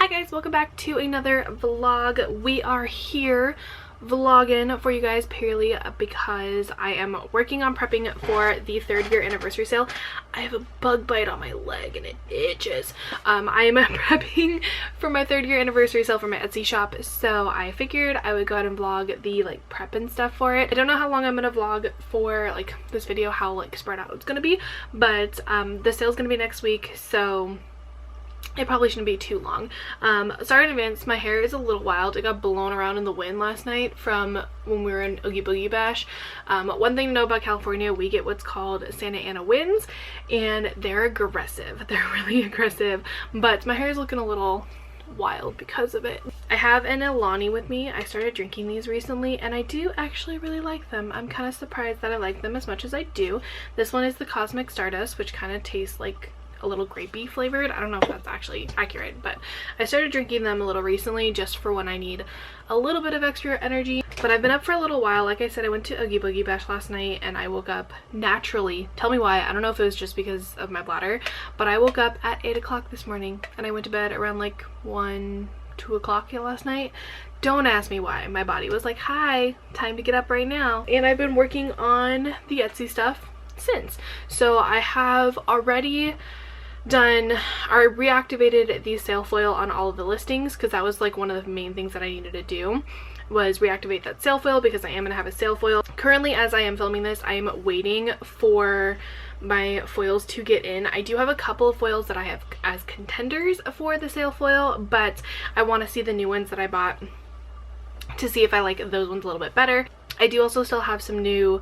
guys, welcome back to another vlog. We are here vlogging for you guys purely because I am working on prepping for the 3rd year anniversary sale. I have a bug bite on my leg and it itches. I am prepping for my 3rd year anniversary sale for my Etsy shop, so I figured I would go ahead and vlog the prep and stuff for it. I don't know how long I'm gonna vlog for this video, how spread out it's gonna be, but the sale's gonna be next week, so it probably shouldn't be too long. Sorry in advance, my hair is a little wild. It got blown around in the wind last night from when we were in Oogie Boogie Bash. One thing to know about California, we get what's called Santa Ana winds, and they're aggressive. They're really aggressive, but my hair is looking a little wild because of it. I have an Alani with me. I started drinking these recently and I do actually really like them. I'm kind of surprised that I like them as much as I do. This one is the Cosmic Stardust, which kind of tastes like a little grapey flavored. I don't know if that's actually accurate, but I started drinking them a little recently just for when I need a little bit of extra energy. But I've been up for a little while. Like I said, I went to Oogie Boogie Bash last night and I woke up naturally. Tell me why. I don't know if it was just because of my bladder, but I woke up at 8 o'clock this morning and I went to bed around 2 o'clock last night. Don't ask me why. My body was like, hi, time to get up right now. And I've been working on the Etsy stuff since. So I have already reactivated the sale foil on all of the listings, because that was one of the main things that I needed to do, was reactivate that sale foil, because I am going to have a sale foil. Currently, as I am filming this, I am waiting for my foils to get in. I do have a couple of foils that I have as contenders for the sale foil, but I want to see the new ones that I bought to see if I like those ones a little bit better. I do also still have some new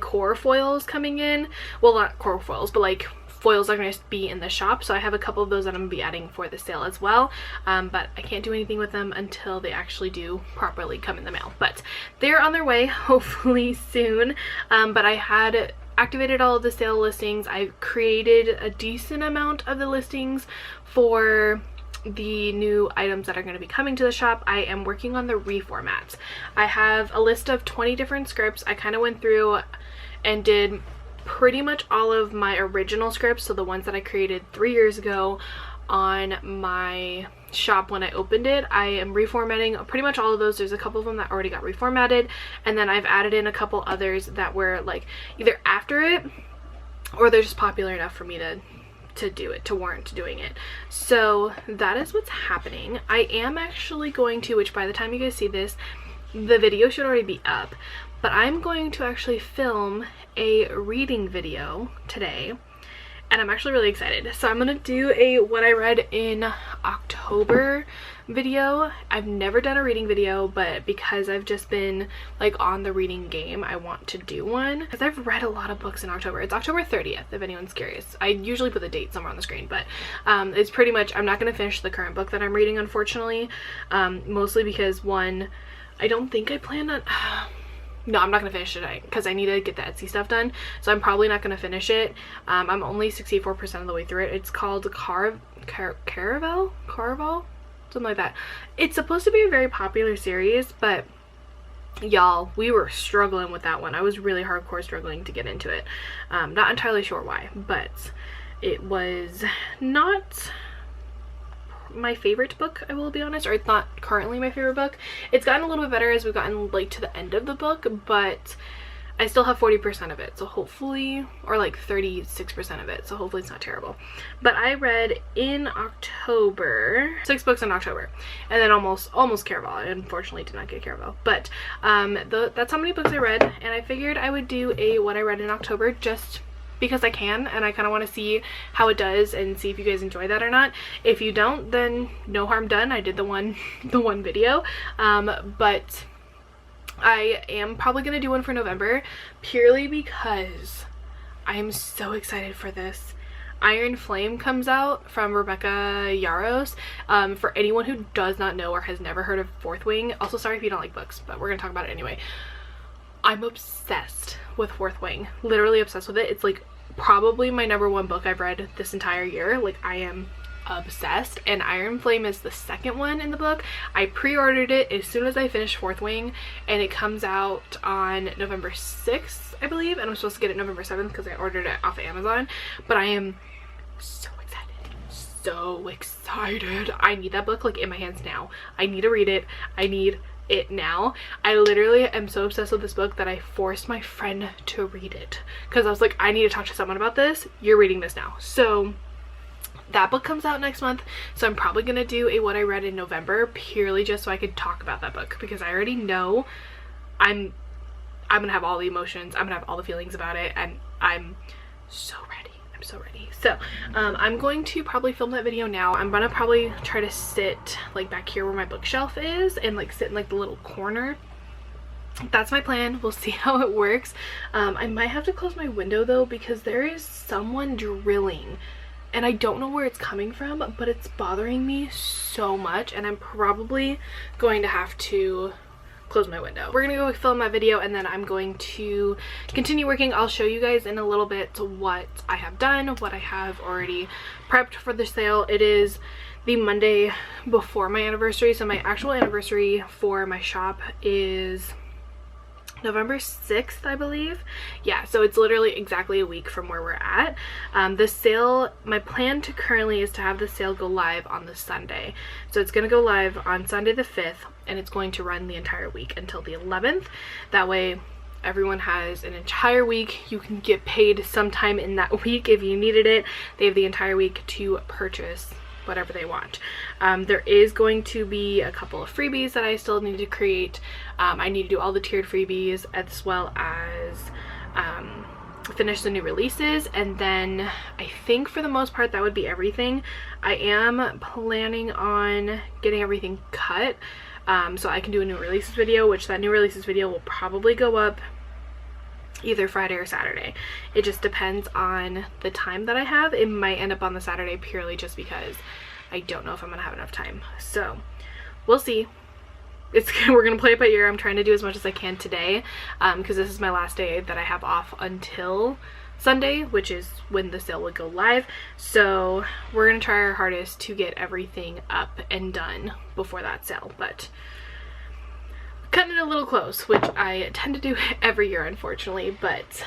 core foils coming in. Well, not core foils, but foils are going to be in the shop, so I have a couple of those that I'm going to be adding for the sale as well, but I can't do anything with them until they actually do properly come in the mail. But they're on their way, hopefully soon. But I had activated all of the sale listings. I've created a decent amount of the listings for the new items that are going to be coming to the shop. I am working on the reformats. I have a list of 20 different scripts. I kind of went through and did pretty much all of my original scripts, so the ones that I created 3 years ago on my shop when I opened it. I am reformatting pretty much all of those. There's a couple of them that already got reformatted, and then I've added in a couple others that were either after it or they're just popular enough for me to do it, to warrant doing it. So that is what's happening. I am actually going to, which by the time you guys see this, the video should already be up, but I'm going to actually film a reading video today, and I'm actually really excited. So I'm gonna do a what I read in October video. I've never done a reading video, but because I've just been on the reading game, I want to do one because I've read a lot of books in October. It's October 30th if anyone's curious. I usually put the date somewhere on the screen, but it's pretty much, I'm not going to finish the current book that I'm reading, unfortunately, mostly because one, I don't think I plan on no, I'm not going to finish it because I need to get the Etsy stuff done, so I'm probably not going to finish it. I'm only 64% of the way through it. It's called Caraval? Something like that. It's supposed to be a very popular series, but y'all, we were struggling with that one. I was really hardcore struggling to get into it. Not entirely sure why, but it was not my favorite book, I will be honest, or it's not currently my favorite book. It's gotten a little bit better as we've gotten to the end of the book, but I still have 40% of it, so hopefully, or 36% of it, so hopefully it's not terrible. But I read in October 6 books in October, and then almost Caraval. I unfortunately did not get Caraval, but that's how many books I read, and I figured I would do a what I read in October just because I can, and I kind of want to see how it does and see if you guys enjoy that or not. If you don't, then no harm done. I did the one video, but I am probably gonna do one for November purely because I am so excited for this. Iron Flame comes out from Rebecca Yarros. For anyone who does not know or has never heard of Fourth Wing, also sorry if you don't like books, but we're gonna talk about it anyway. I'm obsessed with Fourth Wing, literally obsessed with it. It's probably my #1 book I've read this entire year. I am obsessed, and Iron Flame is the second one in the book. I pre-ordered it as soon as I finished Fourth Wing, and it comes out on November 6th, I believe, and I'm supposed to get it November 7th because I ordered it off of Amazon. But I am so excited, so excited. I need that book like in my hands now. I need to read it. I need it now. I literally am so obsessed with this book that I forced my friend to read it because I was like, I need to talk to someone about this. You're reading this now. So that book comes out next month, so I'm probably gonna do a what I read in November purely just so I could talk about that book, because I already know I'm gonna have all the emotions, I'm gonna have all the feelings about it, and I'm so ready. I'm so ready. So I'm going to probably film that video now. I'm gonna probably try to sit like back here where my bookshelf is and like sit in like the little corner. That's my plan. We'll see how it works. I might have to close my window though, because there is someone drilling and I don't know where it's coming from, but it's bothering me so much, and I'm probably going to have to close my window. We're gonna go film that video and then I'm going to continue working. I'll show you guys in a little bit what I have done, what I have already prepped for the sale. It is the Monday before my anniversary, so my actual anniversary for my shop is November 6th, I believe. Yeah, so it's literally exactly a week from where we're at. The sale, my plan to currently is to have the sale go live on the Sunday. So it's going to go live on Sunday the 5th, and it's going to run the entire week until the 11th. That way everyone has an entire week. You can get paid sometime in that week if you needed it. They have the entire week to purchase whatever they want. There is going to be a couple of freebies that I still need to create. I need to do all the tiered freebies as well as finish the new releases, and then I think for the most part that would be everything. I am planning on getting everything cut so I can do a new releases video, which that new releases video will probably go up either Friday or Saturday. It just depends on the time that I have. It might end up on the Saturday purely just because I don't know if I'm gonna have enough time. So we'll see. We're gonna play it by ear. I'm trying to do as much as I can today because this is my last day that I have off until Sunday, which is when the sale would go live. So we're gonna try our hardest to get everything up and done before that sale, but cutting it a little close, which I tend to do every year unfortunately, but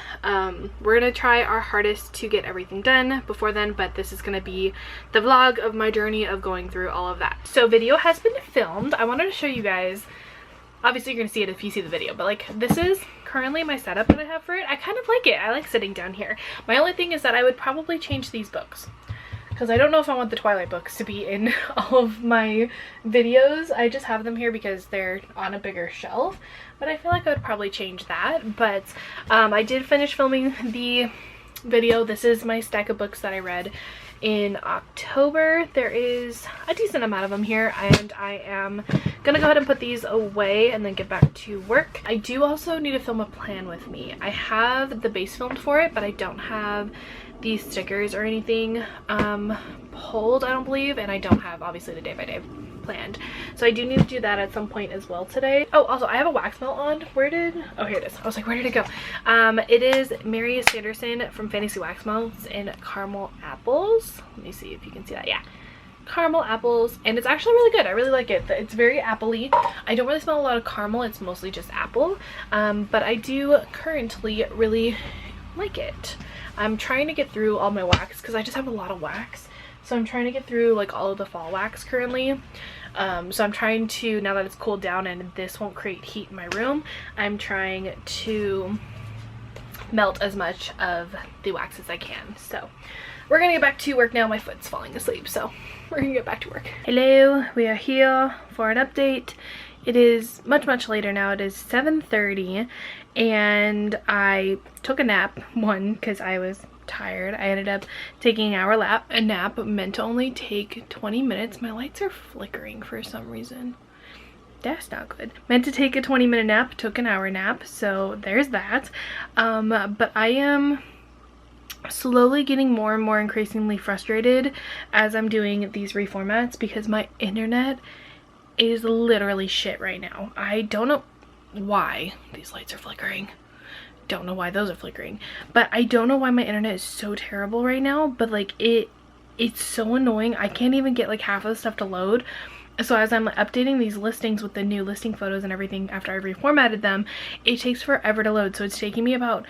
we're gonna try our hardest to get everything done before then. But this is gonna be the vlog of my journey of going through all of that. So video has been filmed. I wanted to show you guys, obviously you're gonna see it if you see the video, but like this is currently my setup that I have for it. I kind of like it. I like sitting down here. My only thing is that I would probably change these books, because I don't know if I want the Twilight books to be in all of my videos. I just have them here because they're on a bigger shelf, but I feel like I would probably change that. But I did finish filming the video. This is my stack of books that I read in October. There is a decent amount of them here, and I am gonna go ahead and put these away and then get back to work. I do also need to film a plan with me. I have the base filmed for it, but I don't have these stickers or anything pulled, I don't believe, and I don't have obviously the day by day planned, so I do need to do that at some point as well today. Oh, also I have a wax melt on. Oh, here it is. I was like, where did it go? It is Mary Sanderson from Fantasy Wax Melts in caramel apples. Let me see if you can see that. Yeah, caramel apples, and it's actually really good. I really like it. It's very apple-y. I don't really smell a lot of caramel. It's mostly just apple, but I do currently really like it. I'm trying to get through all my wax because I just have a lot of wax, so I'm trying to get through like all of the fall wax currently. So I'm trying to, now that it's cooled down and this won't create heat in my room, I'm trying to melt as much of the wax as I can. So we're gonna get back to work now. My foot's falling asleep, so we're gonna get back to work. Hello, we are here for an update. It is much later now. It is 7:30 and I took a nap, one because I was tired. I ended up taking an hour nap, meant to only take 20 minutes. My lights are flickering for some reason. That's not good. Meant to take a 20-minute nap, took an hour nap, so there's that. But I am slowly getting more and more increasingly frustrated as I'm doing these reformats because my internet is literally shit right now. I don't know why these lights are flickering. Don't know why those are flickering, but I don't know why my internet is so terrible right now, but like it's so annoying. I can't even get like half of the stuff to load. So as I'm updating these listings with the new listing photos and everything after I reformatted them, it takes forever to load. So it's taking me about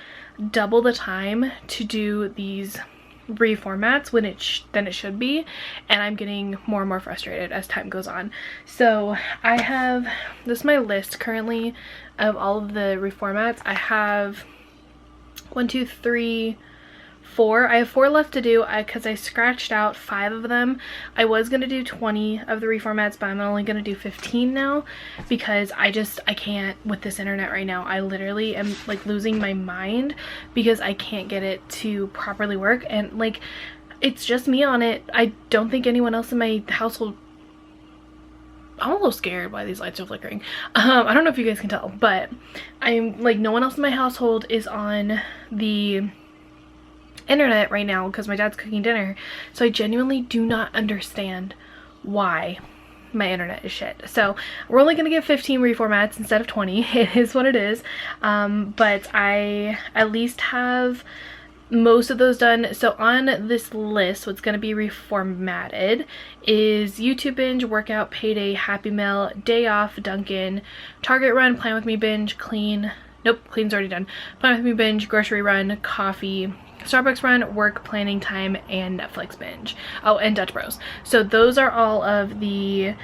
double the time to do these reformats than it should be, and I'm getting more and more frustrated as time goes on. So I have, this is my list currently of all of the reformats. I have 1, 2, 3, 4. I have 4 left to do because I scratched out 5 of them. I was going to do 20 of the reformats, but I'm only going to do 15 now because I can't with this internet right now. I literally am like losing my mind because I can't get it to properly work, and like it's just me on it. I don't think anyone else in my household. I'm a little scared why these lights are flickering. I don't know if you guys can tell, but I'm like, no one else in my household is on the internet right now because my dad's cooking dinner. So I genuinely do not understand why my internet is shit. So we're only gonna get 15 reformats instead of 20. It is what it is. But I at least have most of those done. So on this list, what's going to be reformatted is YouTube binge, workout, payday, happy meal, day off, Dunkin', Target run, plan with me binge, clean, nope, clean's already done, plan with me binge, grocery run, coffee, Starbucks run, work, planning time, and Netflix binge. Oh, and Dutch Bros. So those are all of the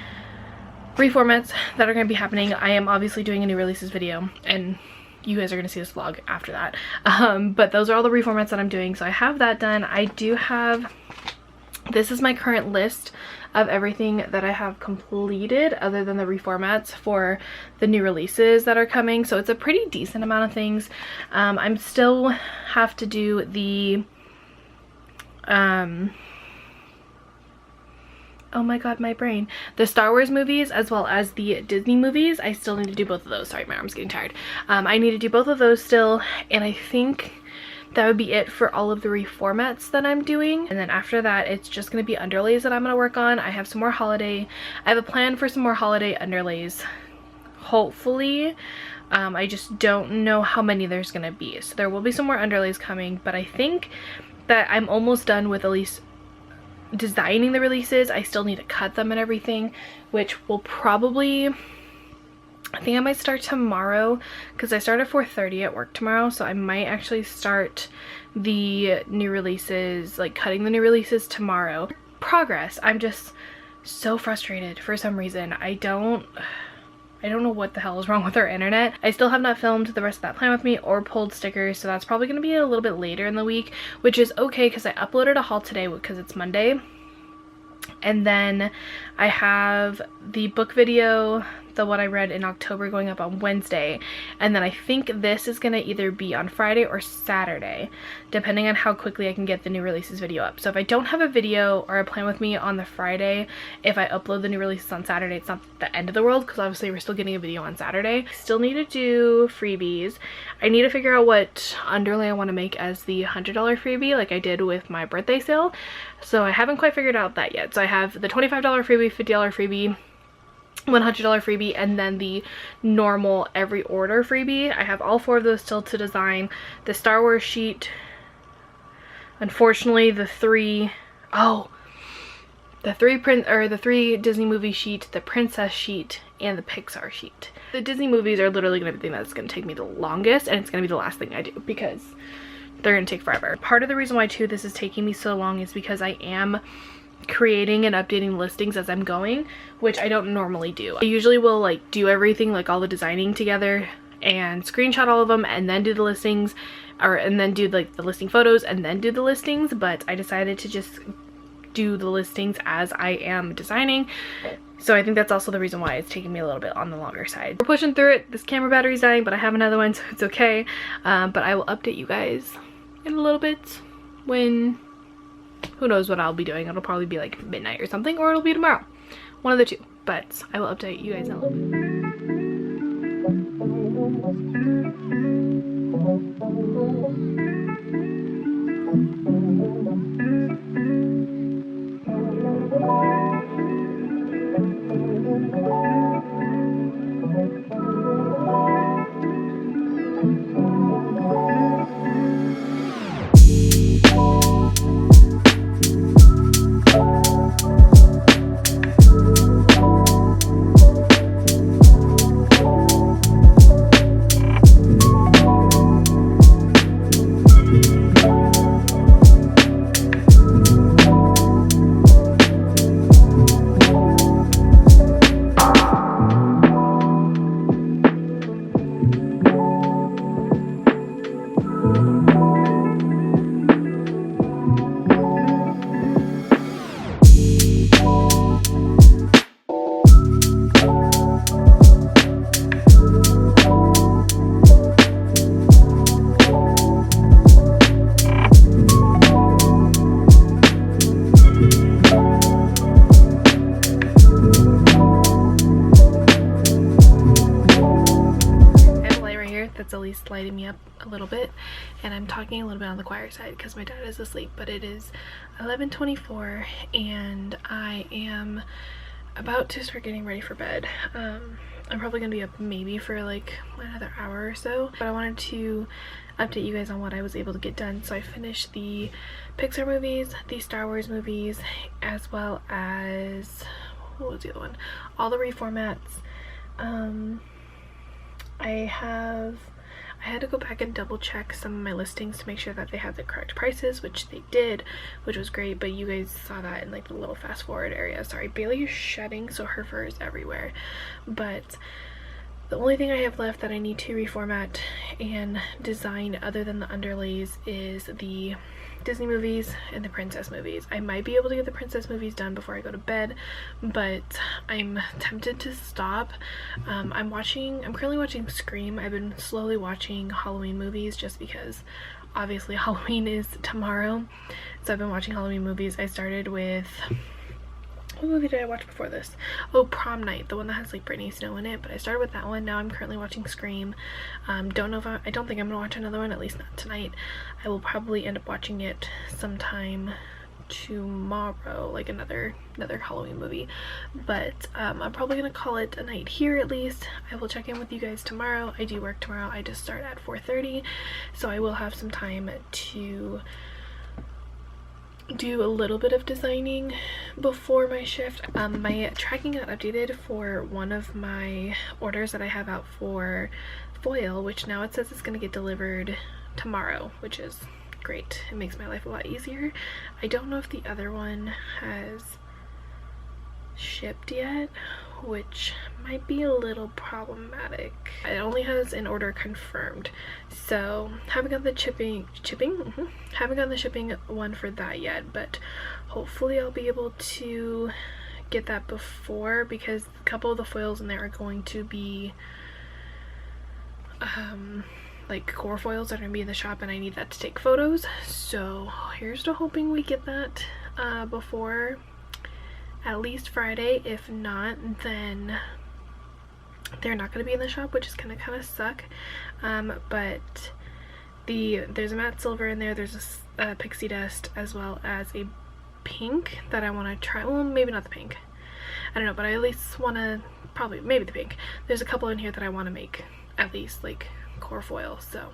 reformats that are going to be happening. I am obviously doing a new releases video, and you guys are going to see this vlog after that. But those are all the reformats that I'm doing. So I have that done. I do have, this is my current list of everything that I have completed other than the reformats for the new releases that are coming. So it's a pretty decent amount of things. I'm still have to do the, oh my god, my brain. The Star Wars movies as well as the Disney movies. I still need to do both of those. Sorry, my arm's getting tired. I need to do both of those still, and I think that would be it for all of the reformats that I'm doing. And then after that, it's just going to be underlays that I'm going to work on. I have some more holiday. I have a plan for some more holiday underlays, hopefully. I just don't know how many there's going to be. So there will be some more underlays coming, but I think that I'm almost done with at least designing the releases. I still need to cut them and everything, which will probably, I think I might start tomorrow because I start at 4:30 at work tomorrow, so I might actually start the new releases, like cutting the new releases tomorrow. Progress. I'm just so frustrated for some reason. I don't know what the hell is wrong with our internet. I still have not filmed the rest of that plan with me or pulled stickers, so that's probably going to be a little bit later in the week, which is okay because I uploaded a haul today because it's Monday. And then I have the book video, the one I read in October, going up on Wednesday, and then I think this is gonna either be on Friday or Saturday, depending on how quickly I can get the new releases video up. So if I don't have a video or a plan with me on the Friday, if I upload the new releases on Saturday, it's not the end of the world because obviously we're still getting a video on Saturday. Still need to do freebies. I need to figure out what underlay I want to make as the $100 freebie like I did with my birthday sale. So I haven't quite figured out that yet. So I have the $25 freebie, $50 freebie, $100 freebie, and then the normal every order freebie. I have all 4 of those still to design. The Star Wars sheet, unfortunately the 3 Disney movie sheet, the princess sheet, and the Pixar sheet. The Disney movies are literally gonna be the thing that's gonna take me the longest, and it's gonna be the last thing I do because they're gonna take forever. Part of the reason why too this is taking me so long is because I am creating and updating listings as I'm going, which I don't normally do. I usually will like do everything, like all the designing together and screenshot all of them and then do the listings, and then do like the listing photos and then do the listings, but I decided to just do the listings as I am designing. So I think that's also the reason why it's taking me a little bit on the longer side. We're pushing through it. This camera battery's dying, but I have another one, so it's okay. But I will update you guys in a little bit when, who knows what I'll be doing. It'll probably be like midnight or something, or it'll be tomorrow. One of the two. But I will update you guys in a little bit. that's at least lighting me up a little bit. And I'm talking a little bit on the quiet side because my dad is asleep, but it is 11:24 and I am about to start getting ready for bed. I'm probably gonna be up maybe for like another hour or so, but I wanted to update you guys on what I was able to get done. So I finished the Pixar movies, the Star Wars movies, as well as, what was the other one? All the reformats. I had to go back and double check some of my listings to make sure that they had the correct prices, which they did, which was great, but you guys saw that in like the little fast forward area. Sorry, Bailey is shedding, so her fur is everywhere. But the only thing I have left that I need to reformat and design other than the underlays is the Disney movies and the princess movies. I might be able to get the princess movies done before I go to bed, but I'm tempted to stop. I'm currently watching Scream. I've been slowly watching Halloween movies just because obviously Halloween is tomorrow. So I've been watching Halloween movies. I started with, what movie did I watch before this? Oh, Prom Night, the one that has like Britney Snow in it, but I started with that one. Now I'm currently watching Scream. I don't think I'm gonna watch another one, at least not tonight. I will probably end up watching it sometime tomorrow, like another Halloween movie, but I'm probably gonna call it a night here at least. I will check in with you guys tomorrow. I do work tomorrow. I just start at 4:30, so I will have some time to do a little bit of designing before my shift. My tracking got updated for one of my orders that I have out for foil, which now it says it's going to get delivered tomorrow, which is great. It makes my life a lot easier. I don't know if the other one has shipped yet, which might be a little problematic. It only has an order confirmed, so haven't got the haven't gotten the shipping one for that yet, but hopefully I'll be able to get that before, because a couple of the foils in there are going to be like core foils that are gonna be in the shop, and I need that to take photos. So here's to hoping we get that before at least Friday. If not, then they're not going to be in the shop, which is gonna kind of suck. But there's a matte silver in there, there's a pixie dust, as well as a pink that I want to try. Well, maybe not the pink, I don't know, but I at least want to, probably maybe the pink. There's a couple in here that I want to make at least like core foil, so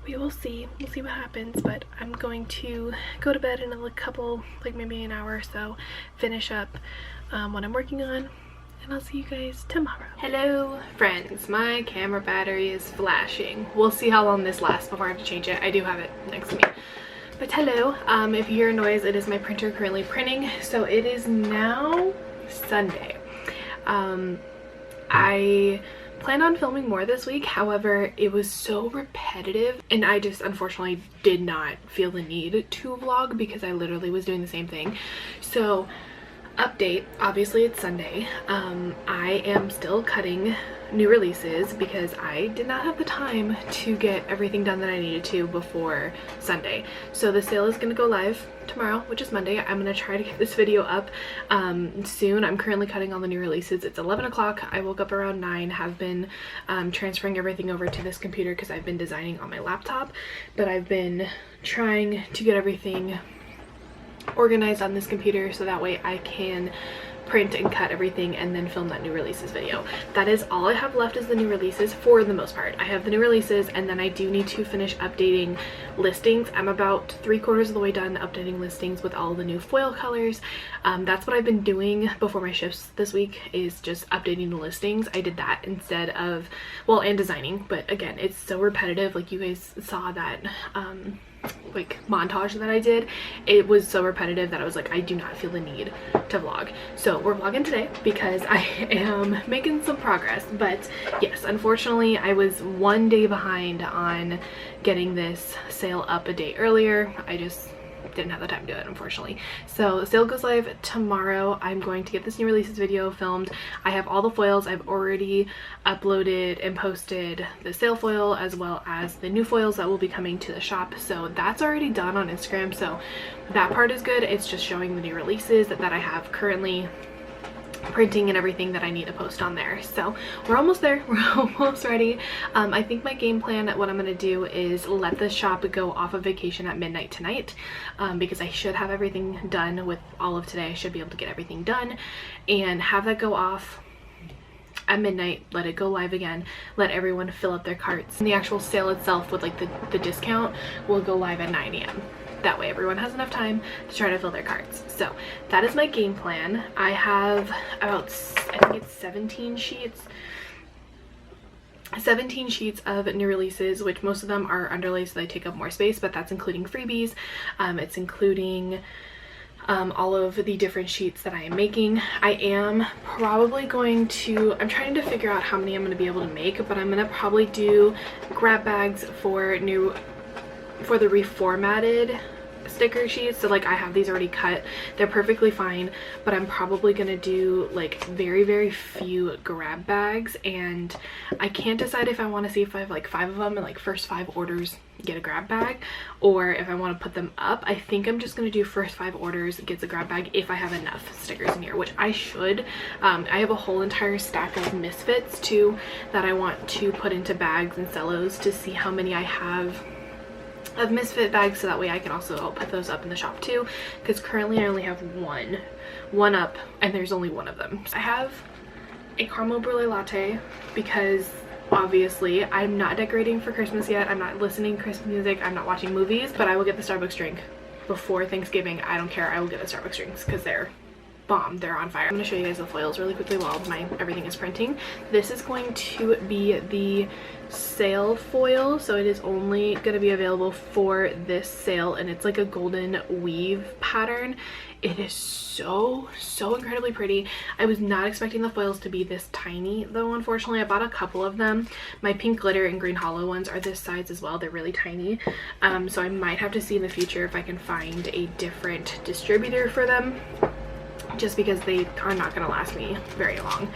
we will see. We'll see what happens, but I'm going to go to bed in a couple, like maybe an hour or so, finish up what I'm working on, and I'll see you guys tomorrow. Hello friends, my camera battery is flashing. We'll see how long this lasts before I have to change it. I do have it next to me. But hello, if you hear a noise, it is my printer currently printing. So it is now Sunday. I planned on filming more this week, however it was so repetitive and I just unfortunately did not feel the need to vlog because I literally was doing the same thing. So update, obviously it's Sunday. I am still cutting new releases because I did not have the time to get everything done that I needed to before Sunday. So the sale is going to go live tomorrow, which is Monday. I'm going to try to get this video up soon. I'm currently cutting all the new releases. It's 11 o'clock. I woke up around 9, have been transferring everything over to this computer because I've been designing on my laptop, but I've been trying to get everything organized on this computer so that way I can print and cut everything and then film that new releases video. That is all I have left, is the new releases for the most part. I have the new releases, and then I do need to finish updating listings. I'm about 3/4 of the way done updating listings with all the new foil colors. That's what I've been doing before my shifts this week, is just updating the listings. I did that instead of, well, and designing, but again, it's so repetitive. Like you guys saw that like montage that I did, it was so repetitive that I was like, I do not feel the need to vlog. So we're vlogging today because I am making some progress. But yes, unfortunately I was 1 day behind on getting this sale up a day earlier. I just didn't have the time to do it, unfortunately. So the sale goes live tomorrow. I'm going to get this new releases video filmed. I have all the foils. I've already uploaded and posted the sale foil as well as the new foils that will be coming to the shop. So that's already done on Instagram. So that part is good. It's just showing the new releases that I have currently printing and everything that I need to post on there. So we're almost there. We're almost ready. I think my game plan, what I'm gonna do is let the shop go off of vacation at midnight tonight, because I should have everything done with all of today. I should be able to get everything done and have that go off at midnight, let it go live again, let everyone fill up their carts, and the actual sale itself with like the discount will go live at 9 a.m. That way everyone has enough time to try to fill their carts. So that is my game plan. I have about, I think it's 17 sheets of new releases, which most of them are underlays, so they take up more space, but that's including freebies. It's including all of the different sheets that I am making. I am probably going to, I'm trying to figure out how many I'm going to be able to make, but I'm going to probably do grab bags for the reformatted sticker sheets. So like I have these already cut, they're perfectly fine, but I'm probably gonna do like very few grab bags, and I can't decide if I want to see if I have like 5 of them and like first 5 orders get a grab bag, or if I want to put them up. I think I'm just gonna do first 5 orders gets a grab bag if I have enough stickers in here, which I should. I have a whole entire stack of Misfits too that I want to put into bags and cellos to see how many I have of Misfit bags, so that way I can also, I'll put those up in the shop too, because currently I only have one up and there's only 1 of them. I have a caramel brulee latte because obviously I'm not decorating for Christmas yet. I'm not listening to Christmas music, I'm not watching movies, but I will get the Starbucks drink before Thanksgiving. I don't care, I will get the Starbucks drinks because they're bomb, they're on fire. I'm going to show you guys the foils really quickly while everything is printing. This is going to be the sale foil, so it is only going to be available for this sale, and it's like a golden weave pattern. It is so incredibly pretty. I was not expecting the foils to be this tiny though. Unfortunately, I bought a couple of them. My pink glitter and green hollow ones are this size as well. They're really tiny, so I might have to see in the future if I can find a different distributor for them, just because they are not going to last me very long,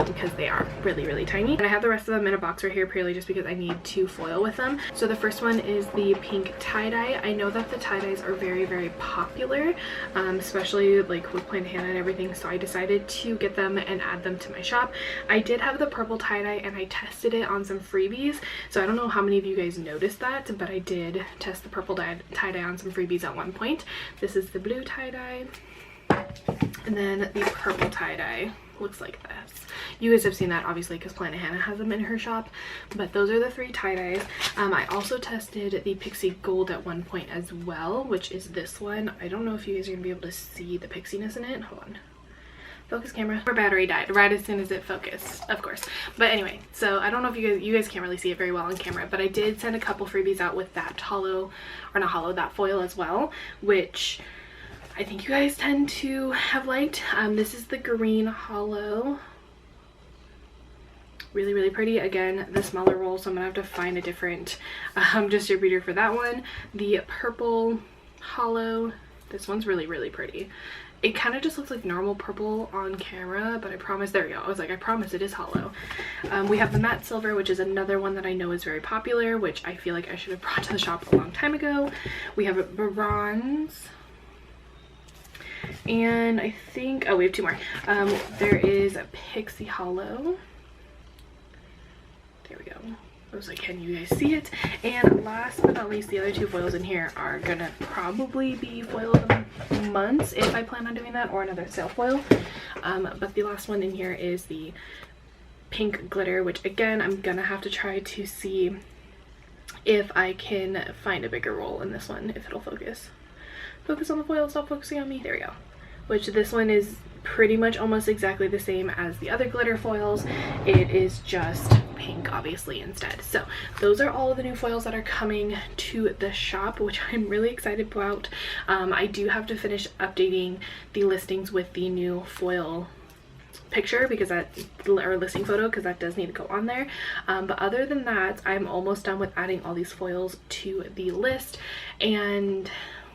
because they are really tiny. And I have the rest of them in a box right here purely just because I need to foil with them. So the first one is the pink tie-dye. I know that the tie-dyes are very popular, especially like with Planet Hannah and everything, so I decided to get them and add them to my shop. I did have the purple tie-dye and I tested it on some freebies, so I don't know how many of you guys noticed that, but I did test the purple tie-dye on some freebies at one point. This is the blue tie-dye. And then the purple tie-dye looks like this. You guys have seen that obviously because Planet Hannah has them in her shop, but those are the 3 tie-dyes. I also tested the Pixie Gold at one point as well, which is this one. I don't know if you guys are gonna be able to see the pixiness in it. Hold on. Focus camera. Our battery died right as soon as it focused, of course. But anyway, so I don't know if you guys can't really see it very well on camera, but I did send a couple freebies out with that that foil as well, which I think you guys tend to have liked. This is the green hollow. Really pretty. Again, the smaller roll, so I'm gonna have to find a different distributor for that one. The purple hollow, this one's really pretty. It kind of just looks like normal purple on camera, but I promise, there we go. I was like, I promise it is hollow. We have the matte silver, which is another one that I know is very popular, which I feel like I should have brought to the shop a long time ago. We have a bronze. And I think, oh, we have 2 more. There is a Pixie Hollow. There we go. I was like, can you guys see it? And last but not least, the other 2 foils in here are gonna probably be foil of the months if I plan on doing that, or another sale foil. But the last one in here is the pink glitter, which again, I'm gonna have to try to see if I can find a bigger roll in this one, if it'll focus. Focus on the foil, stop focusing on me. There we go. Which this one is pretty much almost exactly the same as the other glitter foils. It is just pink obviously instead. So those are all of the new foils that are coming to the shop, which I'm really excited about. I do have to finish updating the listings with the new foil picture, because that, or listing photo, because that does need to go on there. But other than that, I'm almost done with adding all these foils to the list, and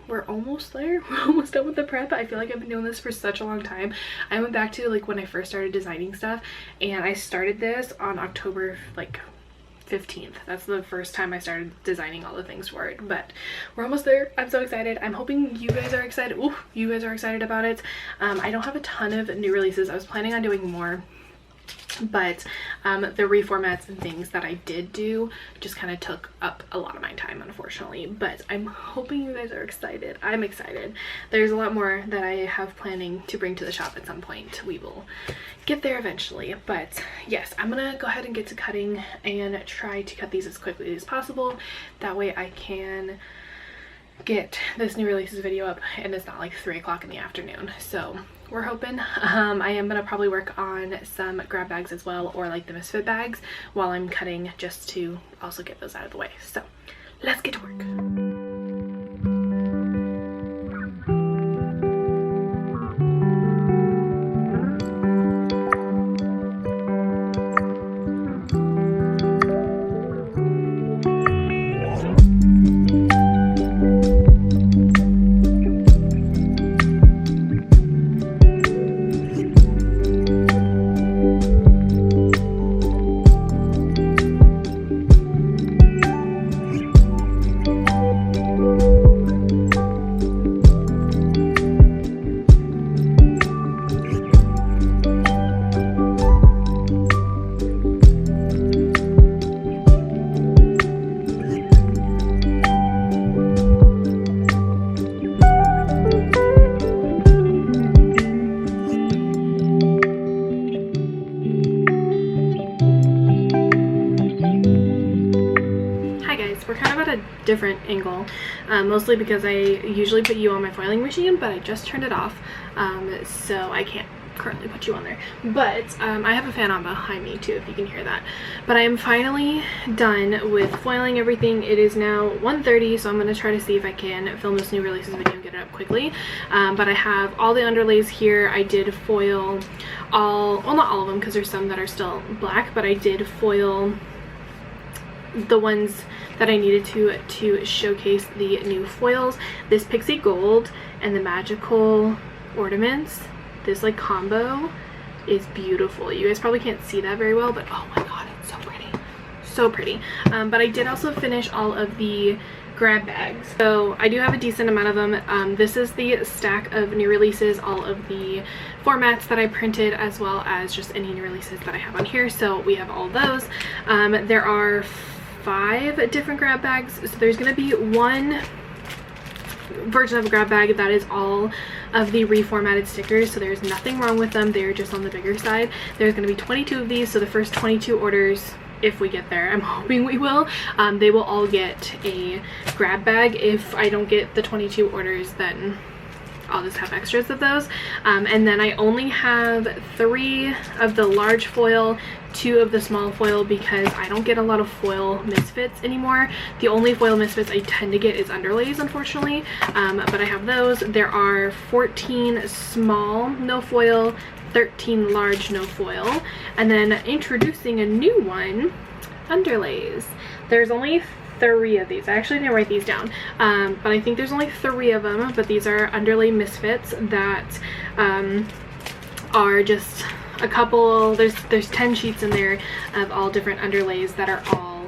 we're almost there. We're almost done with the prep. I feel like I've been doing this for such a long time. I went back to like when I first started designing stuff, and I started this on October like 15th. That's the first time I started designing all the things for it, but we're almost there. I'm so excited. I'm hoping you guys are excited. Ooh, you guys are excited about it. I don't have a ton of new releases. I was planning on doing more, but the reformats and things that I did do just kind of took up a lot of my time, unfortunately. But I'm hoping you guys are excited. I'm excited. There's a lot more that I have planning to bring to the shop at some point. We will get there eventually, but yes, I'm gonna go ahead and get to cutting and try to cut these as quickly as possible. That way I can get this new releases video up and it's not like 3 o'clock in the afternoon. So we're hoping. I am gonna probably work on some grab bags as well, or like the misfit bags while I'm cutting, just to also get those out of the way. So let's get to work. We're kind of at a different angle, mostly because I usually put you on my foiling machine, but I just turned it off, so I can't currently put you on there. But I have a fan on behind me too, if you can hear that. But I am finally done with foiling everything. It is now 1:30, so I'm going to try to see if I can film this new releases video and get it up quickly. But I have all the underlays here. I did foil all, well, not all of them because there's some that are still black, but I did foil the ones that I needed to showcase the new foils. This pixie gold and the magical ornaments, this like combo is beautiful. You guys probably can't see that very well, but oh my god, it's so pretty, so pretty. But I did also finish all of the grab bags, so I do have a decent amount of them. This is the stack of new releases, all of the formats that I printed, as well as just any new releases that I have on here. So we have all those. There are 5 different grab bags, so there's going to be one version of a grab bag that is all of the reformatted stickers, so there's nothing wrong with them. They're just on the bigger side. There's going to be 22 of these, so the first 22 orders, if we get there, I'm hoping we will, they will all get a grab bag. If I don't get the 22 orders, then I'll just have extras of those. And then I only have 3 of the large foil, 2 of the small foil, because I don't get a lot of foil misfits anymore. The only foil misfits I tend to get is underlays, unfortunately, but I have those. There are 14 small no foil, 13 large no foil, and then introducing a new one, underlays. There's only 3 of these. I actually didn't write these down, but I think there's only 3 of them, but these are underlay misfits that are just a couple, there's 10 sheets in there of all different underlays that are all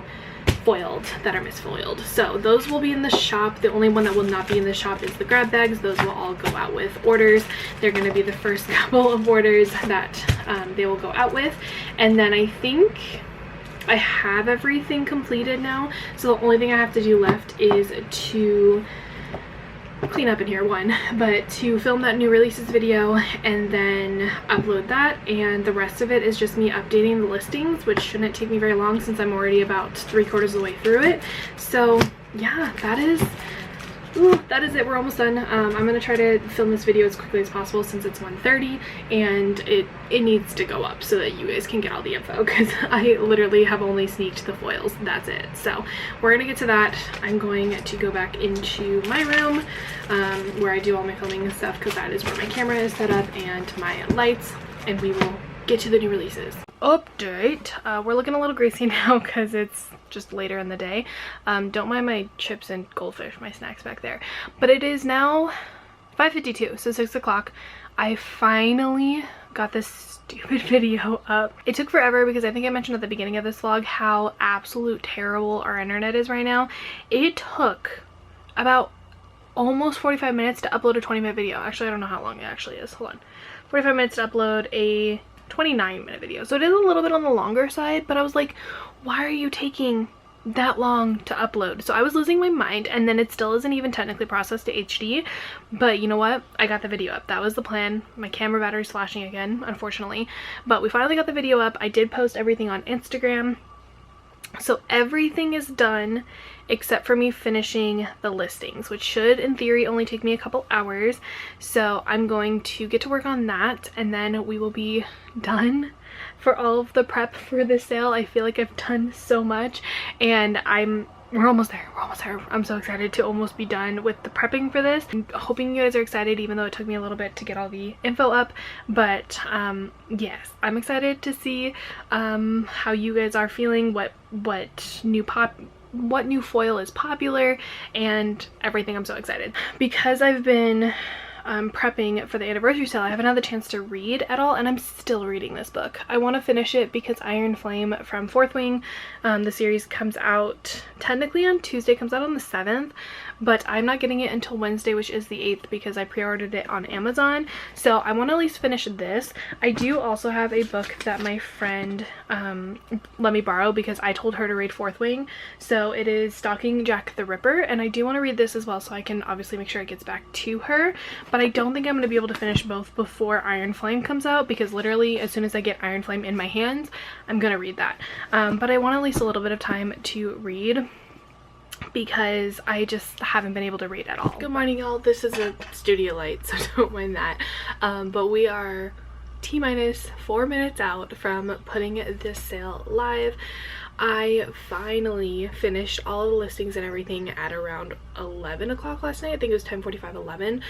foiled, that are misfoiled. So those will be in the shop. The only one that will not be in the shop is the grab bags. Those will all go out with orders. They're going to be the first couple of orders that they will go out with, and then I think I have everything completed now, so the only thing I have to do left is to clean up in here, but to film that new releases video and then upload that, and the rest of it is just me updating the listings, which shouldn't take me very long since I'm already about 3/4 of the way through it. So yeah, that is it. We're almost done. I'm gonna try to film this video as quickly as possible since it's 1:30 and it needs to go up so that you guys can get all the info, because I literally have only sneaked the foils. That's it. So we're gonna get to that. I'm going to go back into my room where I do all my filming and stuff, because that is where my camera is set up and my lights, and we will get to the new releases. Update. We're looking a little greasy now because it's just later in the day. Don't mind my chips and goldfish, my snacks back there. But it is now 5:52, so 6 o'clock. I finally got this stupid video up. It took forever because I think I mentioned at the beginning of this vlog how absolute terrible our internet is right now. It took about almost 45 minutes to upload a 20-minute video. Actually, I don't know how long it actually is. Hold on. 45 minutes to upload a 29-minute video. So it is a little bit on the longer side, but I was like, why are you taking that long to upload? So I was losing my mind, and then it still isn't even technically processed to HD, but you know what, I got the video up. That was the plan. My camera battery's flashing again, unfortunately, but we finally got the video up. I did post everything on Instagram, so everything is done except for me finishing the listings, which should in theory only take me a couple hours. So I'm going to get to work on that, and then we will be done for all of the prep for this sale. I feel like I've done so much, and we're almost there. I'm so excited to almost be done with the prepping for this. I'm hoping you guys are excited, even though it took me a little bit to get all the info up. But yes, I'm excited to see how you guys are feeling, what new foil is popular and everything. I'm so excited because I've been prepping for the anniversary sale. I haven't had the chance to read at all, and I'm still reading this book. I want to finish it because Iron Flame from Fourth Wing, the series, comes out technically on Tuesday, comes out on the 7th, but I'm not getting it until Wednesday, which is the 8th, because I pre-ordered it on Amazon. So I want to at least finish this. I do also have a book that my friend let me borrow because I told her to read Fourth Wing. So it is Stalking Jack the Ripper, and I do want to read this as well so I can obviously make sure it gets back to her. But I don't think I'm going to be able to finish both before Iron Flame comes out, because literally as soon as I get Iron Flame in my hands, I'm going to read that. But I want at least a little bit of time to read because I just haven't been able to read at all. Good morning, y'all. This is a studio light, so don't mind that. But we are T-minus 4 minutes out from putting this sale live. I finally finished all of the listings and everything at around 11 o'clock last night. I think it was 10:45, 11.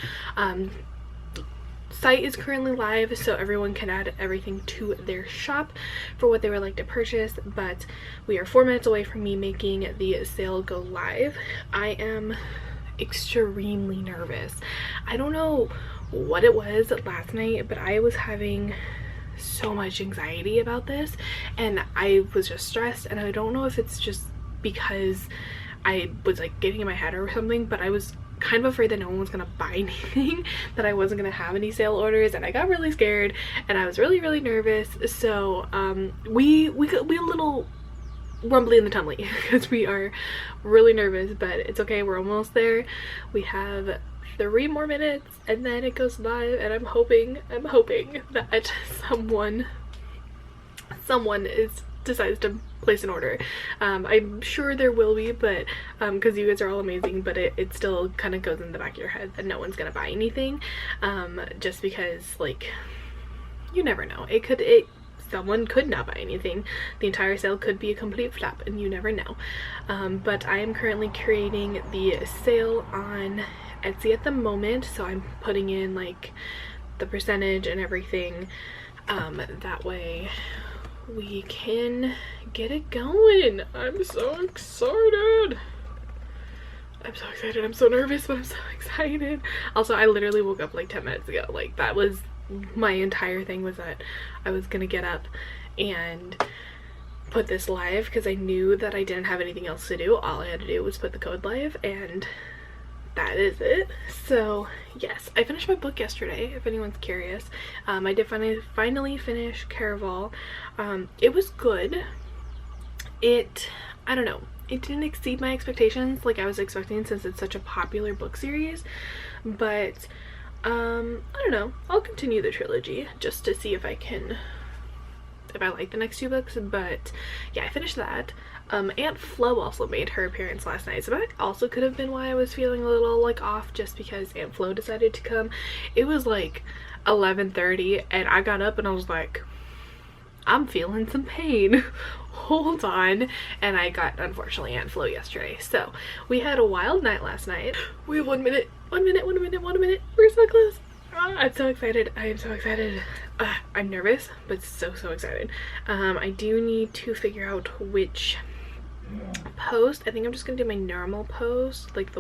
Site is currently live, so everyone can add everything to their shop for what they would like to purchase, but we are 4 minutes away from me making the sale go live. I am extremely nervous. I don't know what it was last night, but I was having so much anxiety about this, and I was just stressed, and I don't know if it's just because I was like getting in my head or something, but I was kind of afraid that no one was gonna buy anything, that I wasn't gonna have any sale orders, and I got really scared, and I was really nervous. So we a little rumbly in the tumbly because we are really nervous, but it's okay, we're almost there. We have 3 more minutes and then it goes live, and I'm hoping that someone decides to place an order. I'm sure there will be, but because you guys are all amazing, but it still kind of goes in the back of your head that no one's gonna buy anything, just because, like, you never know. Someone could not buy anything. The entire sale could be a complete flop, and you never know. But I am currently creating the sale on Etsy at the moment, so I'm putting in like the percentage and everything. That way we can get it going. I'm so excited. I'm so nervous, but I'm so excited. Also, I literally woke up like 10 minutes ago. Like, that was my entire thing, was that I was gonna get up and put this live because I knew that I didn't have anything else to do. All I had to do was put the code live, and that is it. So yes, I finished my book yesterday, if anyone's curious. I did finally finish Caraval. It was good. I don't know, it didn't exceed my expectations like I was expecting, since it's such a popular book series, but I don't know, I'll continue the trilogy just to see if I like the next 2 books. But yeah, I finished that. Aunt Flo also made her appearance last night, so that also could have been why I was feeling a little like off, just because Aunt Flo decided to come. It was like 11:30 and I got up and I was like, I'm feeling some pain. Hold on. And I got, unfortunately, Aunt Flo yesterday. So we had a wild night last night. We have 1 minute. We're so close. I'm so excited. I am so excited. I'm nervous, but so excited. I do need to figure out which post. I think I'm just gonna do my normal post, like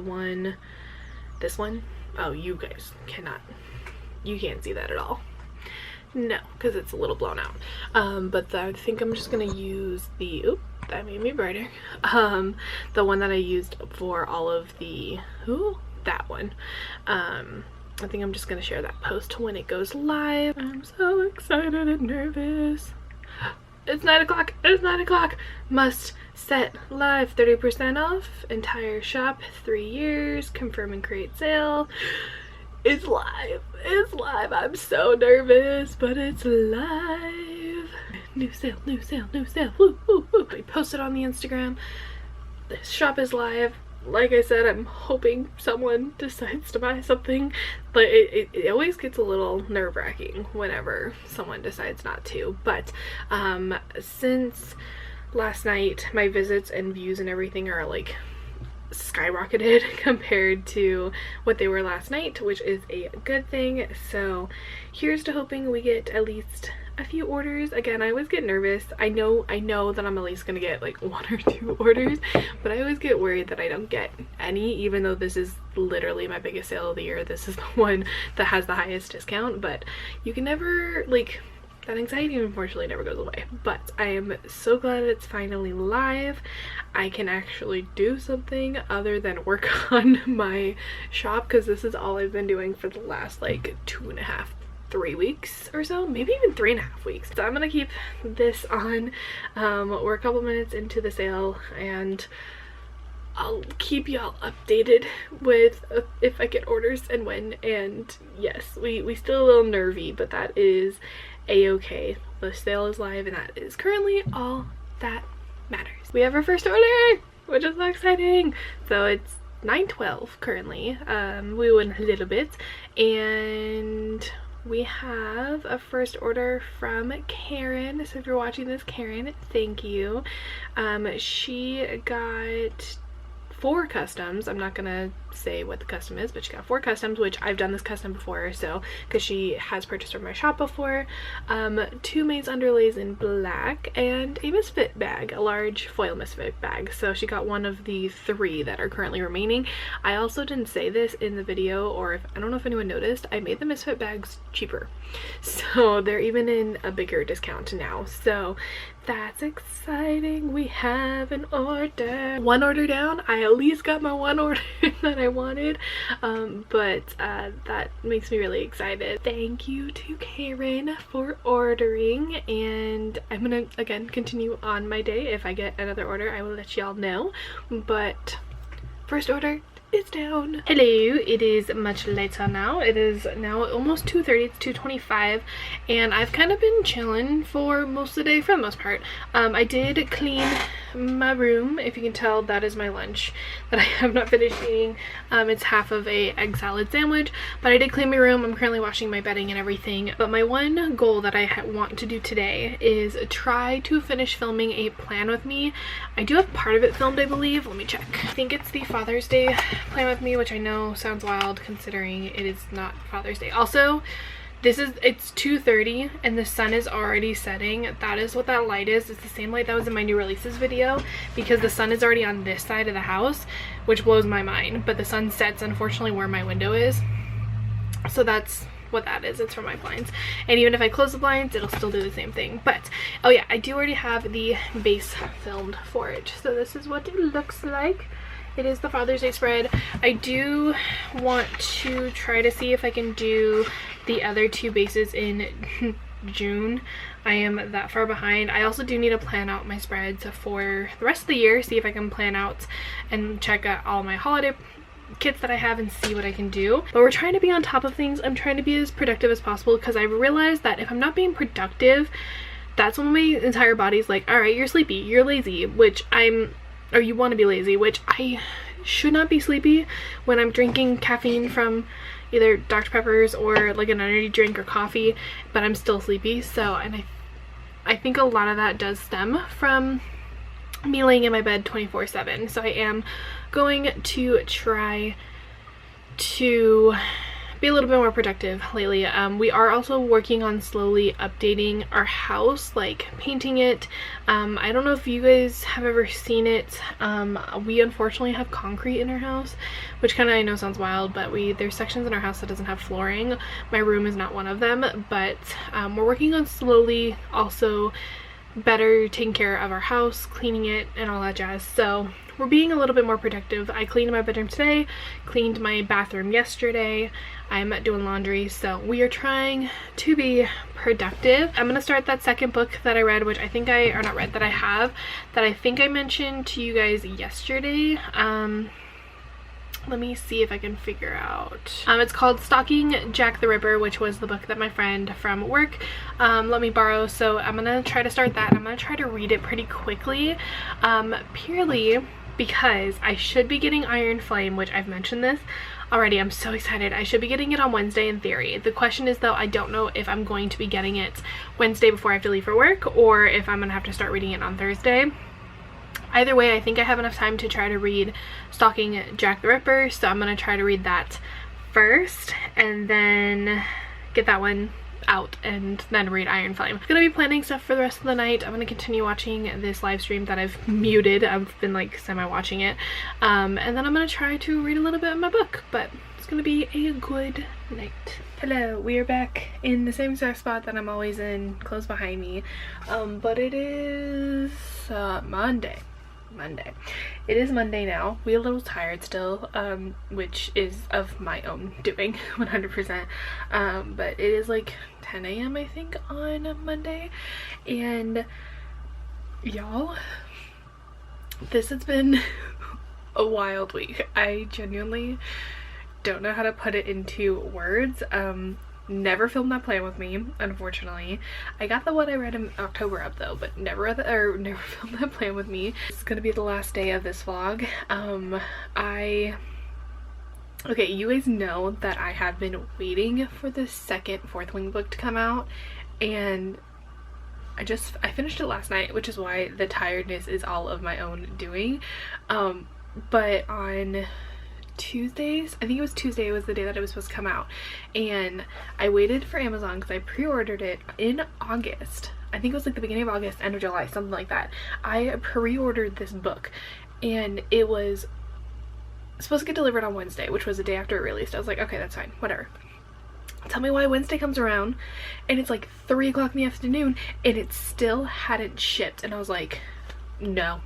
this one. Oh, you guys you can't see that at all. No, because it's a little blown out. But I think I'm just gonna use the, oop, that made me brighter. The one that I used for all of the, ooh, that one. I think I'm just gonna share that post when it goes live. I'm so excited and nervous. It's 9 o'clock, it's 9 o'clock. Must set live, 30% off, entire shop, 3 years, confirm and create sale. It's live, it's live. I'm so nervous, but it's live. New sale, new sale, new sale, woo, woo, woo. I posted on the Instagram. The shop is live. Like I said, I'm hoping someone decides to buy something, but it always gets a little nerve-wracking whenever someone decides not to. But since last night, my visits and views and everything are like skyrocketed compared to what they were last night, which is a good thing. So here's to hoping we get at least a few orders. Again, I always get nervous. I know that I'm at least gonna get like 1 or 2 orders, but I always get worried that I don't get any, even though this is literally my biggest sale of the year. This is the one that has the highest discount, but you can never, like, that anxiety unfortunately never goes away. But I am so glad it's finally live. I can actually do something other than work on my shop, because this is all I've been doing for the last like 2.5, 3 weeks or so, maybe even 3.5 weeks. So I'm gonna keep this on. We're a couple minutes into the sale, and I'll keep y'all updated with if I get orders and when. And yes, we still a little nervy, but that is a-okay. The sale is live, and that is currently all that matters. We have our first order, which is so exciting. So it's 9:12 currently. We went a little bit, and we have a first order from Karen. So if you're watching this, Karen, thank you. She got 4 customs. I'm not gonna say what the custom is, but she got 4 customs, which I've done this custom before, so because she has purchased from my shop before. 2 maze underlays in black, and a misfit bag, a large foil misfit bag. So she got one of the 3 that are currently remaining. I also didn't say this in the video, or if I don't know if anyone noticed, I made the misfit bags cheaper, so they're even in a bigger discount now. So that's exciting. We have an order. 1 order down. I at least got my 1 order that I wanted, but that makes me really excited. Thank you to Karen for ordering, and I'm gonna again continue on my day. If I get another order, I will let y'all know, but first order is down. Hello, it is much later now. It is now almost 2:30. It's 2:25, and I've kind of been chilling for most of the day for the most part. I did clean my room. If you can tell, that is my lunch that I have not finished eating. It's half of a egg salad sandwich, but I did clean my room. I'm currently washing my bedding and everything. But my one goal that I want to do today is try to finish filming a plan with me. I do have part of it filmed, I believe. Let me check. I think it's the Father's Day plan with me, which I know sounds wild considering it is not Father's Day. Also, it's 2:30 and the sun is already setting. That is what that light is. It's the same light that was in my new releases video, because the sun is already on this side of the house, which blows my mind. But the sun sets unfortunately where my window is, so that's what that is. It's from my blinds, and even if I close the blinds, it'll still do the same thing. But oh yeah, I do already have the base filmed for it, so this is what it looks like. It is the Father's Day spread. I do want to try to see if I can do the other 2 bases in June. I am that far behind. I also do need to plan out my spreads for the rest of the year, see if I can plan out and check out all my holiday kits that I have and see what I can do. But we're trying to be on top of things. I'm trying to be as productive as possible, because I realized that if I'm not being productive, that's when my entire body's like, all right, you're sleepy, you're lazy, or you want to be lazy, which I should not be sleepy when I'm drinking caffeine from either Dr. Pepper's or like an energy drink or coffee, but I'm still sleepy. So, and I think a lot of that does stem from me laying in my bed 24/7. So I am going to try to be a little bit more productive lately. We are also working on slowly updating our house, like painting it. I don't know if you guys have ever seen it. We unfortunately have concrete in our house, which kind of, I know sounds wild, but there's sections in our house that doesn't have flooring. My room is not one of them, but we're working on slowly also better taking care of our house, cleaning it and all that jazz. So we're being a little bit more productive. I cleaned my bedroom today, cleaned my bathroom yesterday. I'm doing laundry, so we are trying to be productive. I'm gonna start that second book that I read, which I think that I think I mentioned to you guys yesterday. Let me see if I can figure out. It's called Stalking Jack the Ripper, which was the book that my friend from work let me borrow. So I'm gonna try to start that. I'm gonna try to read it pretty quickly, purely because I should be getting Iron Flame, which I've mentioned this already. I'm so excited. I should be getting it on Wednesday in theory. The question is though, I don't know if I'm going to be getting it Wednesday before I have to leave for work, or if I'm gonna have to start reading it on Thursday. Either way, I think I have enough time to try to read Stalking Jack the Ripper, so I'm going to try to read that first and then get that one out and then read Iron Flame. I'm going to be planning stuff for the rest of the night. I'm going to continue watching this live stream that I've muted. I've been like semi-watching it. And then I'm going to try to read a little bit of my book, but it's going to be a good night. Hello, we are back in the same exact spot that I'm always in, close behind me. But it is Monday. It is Monday now. We're a little tired still, which is of my own doing, 100%. But it is like 10 a.m. I think on Monday, and y'all, this has been a wild week. I genuinely don't know how to put it into words. Never filmed that plan with me, unfortunately. I got the What I Read in October up though, but never filmed that plan with me. It's gonna be the last day of this vlog. Okay, you guys know that I have been waiting for the second Fourth Wing book to come out, and I finished it last night, which is why the tiredness is all of my own doing. But on Tuesdays, I think it was Tuesday was the day that it was supposed to come out, and I waited for Amazon because I pre-ordered it in August. I think it was like the beginning of August, end of July, something like that. I pre-ordered this book and it was supposed to get delivered on Wednesday, which was the day after it released. I was like, okay, that's fine, whatever. Tell me why Wednesday comes around and it's like 3 o'clock in the afternoon and it still hadn't shipped, and I was like, no,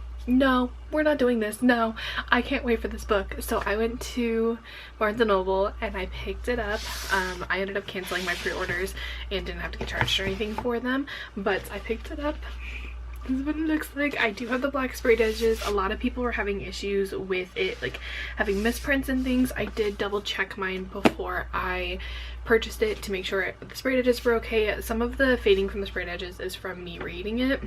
we're not doing this. No, I can't wait for this book. So I went to Barnes & Noble and I picked it up. I ended up canceling my pre-orders and didn't have to get charged or anything for them, but I picked it up. This is what it looks like. I do have the black sprayed edges. A lot of people were having issues with it, like having misprints and things. I did double check mine before I purchased it to make sure the sprayed edges were okay. Some of the fading from the sprayed edges is from me reading it.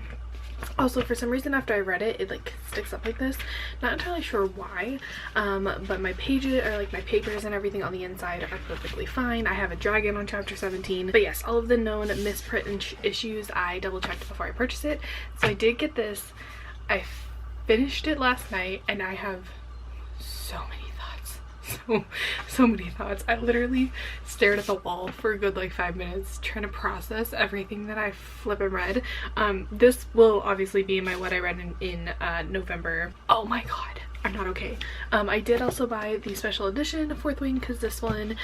Also, for some reason after I read it, it like sticks up like this. Not entirely sure why, but my pages, or like my papers and everything on the inside, are perfectly fine. I have a dragon on chapter 17. But yes, all of the known misprint issues I double checked before I purchased it. So I did get this. I finished it last night and I have so many so many thoughts. I literally stared at the wall for a good like 5 minutes trying to process everything that I flippin' read. This will obviously be my What I Read in November. Oh my god, I'm not okay. I did also buy the special edition of Fourth Wing because this one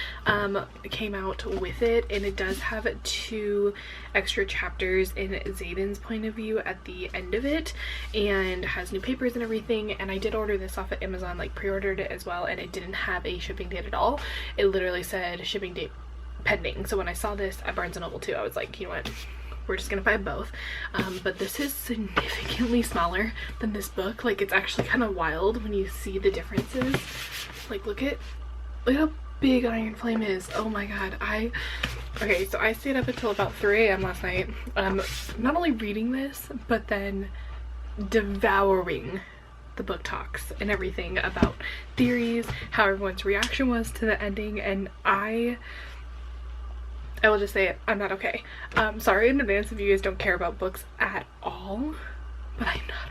came out with it, and it does have 2 extra chapters in Xaden's point of view at the end of it, and has new papers and everything. And I did order this off of Amazon, like pre-ordered it as well, and it didn't have a shipping date at all. It literally said shipping date pending. So when I saw this at Barnes & Noble too, I was like, you know what, we're just gonna buy both. But this is significantly smaller than this book. Like, it's actually kind of wild when you see the differences. Like, look how big Iron Flame is. Oh my god. Okay, so I stayed up until about 3 a.m. last night, not only reading this, but then devouring the book talks and everything about theories, how everyone's reaction was to the ending, and I will just say it, I'm not okay. Sorry in advance if you guys don't care about books at all, but I'm not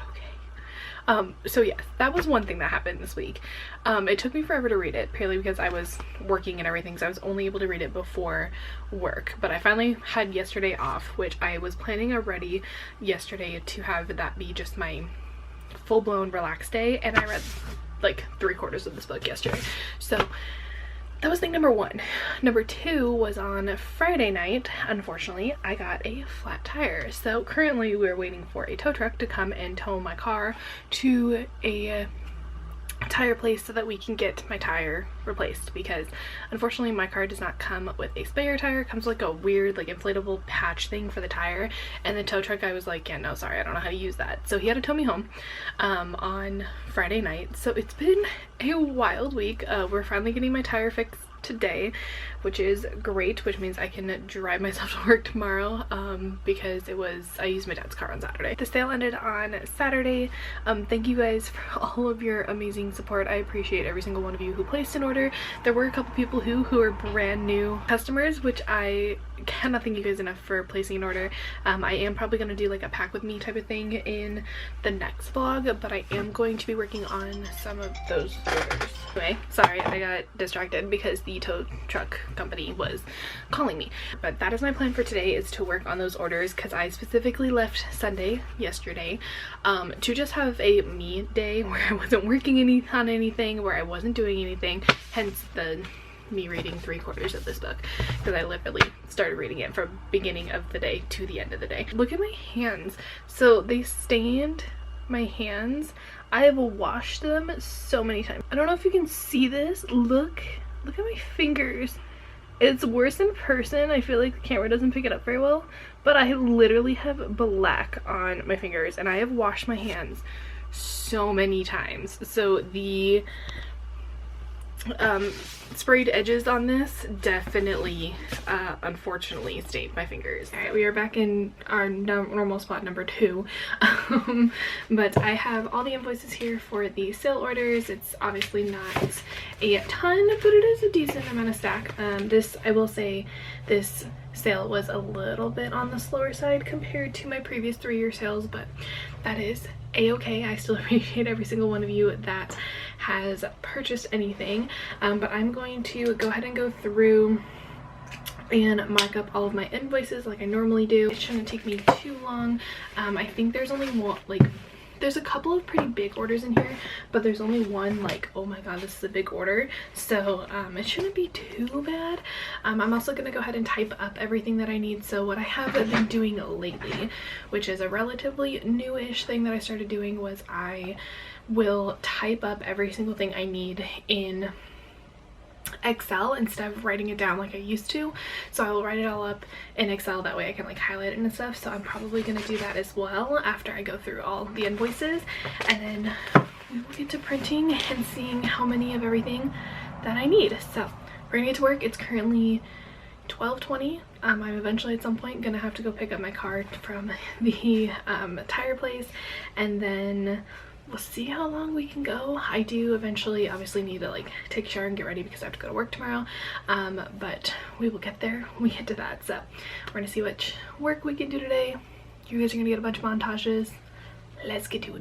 So yes, that was one thing that happened this week. It took me forever to read it, purely because I was working and everything, so I was only able to read it before work. But I finally had yesterday off, which I was planning already yesterday to have that be just my full-blown relaxed day, and I read like 3/4 of this book yesterday. So that was thing number one. Number two was on Friday night, unfortunately, I got a flat tire. So currently we're waiting for a tow truck to come and tow my car to a tire place so that we can get my tire replaced, because unfortunately my car does not come with a spare tire. It comes with like a weird like inflatable patch thing for the tire, and the tow truck guy was like, yeah, no, sorry, I don't know how to use that. So he had to tow me home on Friday night. So it's been a wild week. We're finally getting my tire fixed today, which is great, which means I can drive myself to work tomorrow, because I used my dad's car on Saturday. The sale ended on Saturday. Thank you guys for all of your amazing support. I appreciate every single one of you who placed an order. There were a couple people who are brand new customers, which I cannot thank you guys enough for placing an order. I am probably going to do like a pack with me type of thing in the next vlog, but I am going to be working on some of those orders. Anyway, sorry, I got distracted because the tow truck company was calling me. But that is my plan for today, is to work on those orders, because I specifically left Sunday, yesterday, to just have a me day where I wasn't working on anything, where I wasn't doing anything, hence me reading 3/4 of this book, because I literally started reading it from beginning of the day to the end of the day. Look at my hands. So they stained my hands. I have washed them so many times. I don't know if you can see this. Look at my fingers. It's worse in person. I feel like the camera doesn't pick it up very well, but I literally have black on my fingers, and I have washed my hands so many times. So the sprayed edges on this definitely unfortunately stained my fingers. All right, we are back in our normal spot, number 2. But I have all the invoices here for the sale orders. It's obviously not a ton, but it is a decent amount of stack. This, I will say, this sale was a little bit on the slower side compared to my previous 3-year sales, but that is a-okay. I still appreciate every single one of you that has purchased anything. But I'm going to go ahead and go through and mark up all of my invoices like I normally do. It shouldn't take me too long. I think there's only one, like, there's a couple of pretty big orders in here, but there's only one like, oh my god, this is a big order, so it shouldn't be too bad. I'm also gonna go ahead and type up everything that I need. So what I have been doing lately, which is a relatively newish thing that I started doing, was I will type up every single thing I need in Excel instead of writing it down like I used to. So I will write it all up in Excel, that way I can like highlight it and stuff. So I'm probably gonna do that as well after I go through all the invoices, and then we will get to printing and seeing how many of everything that I need. So we're gonna get to work. It's currently 12:20. I'm eventually at some point gonna have to go pick up my car from the tire place, and then we'll see how long we can go. I do eventually obviously need to like take a shower and get ready because I have to go to work tomorrow, but we will get there when we get to that. So we're gonna see which work we can do today. You guys are gonna get a bunch of montages. Let's get to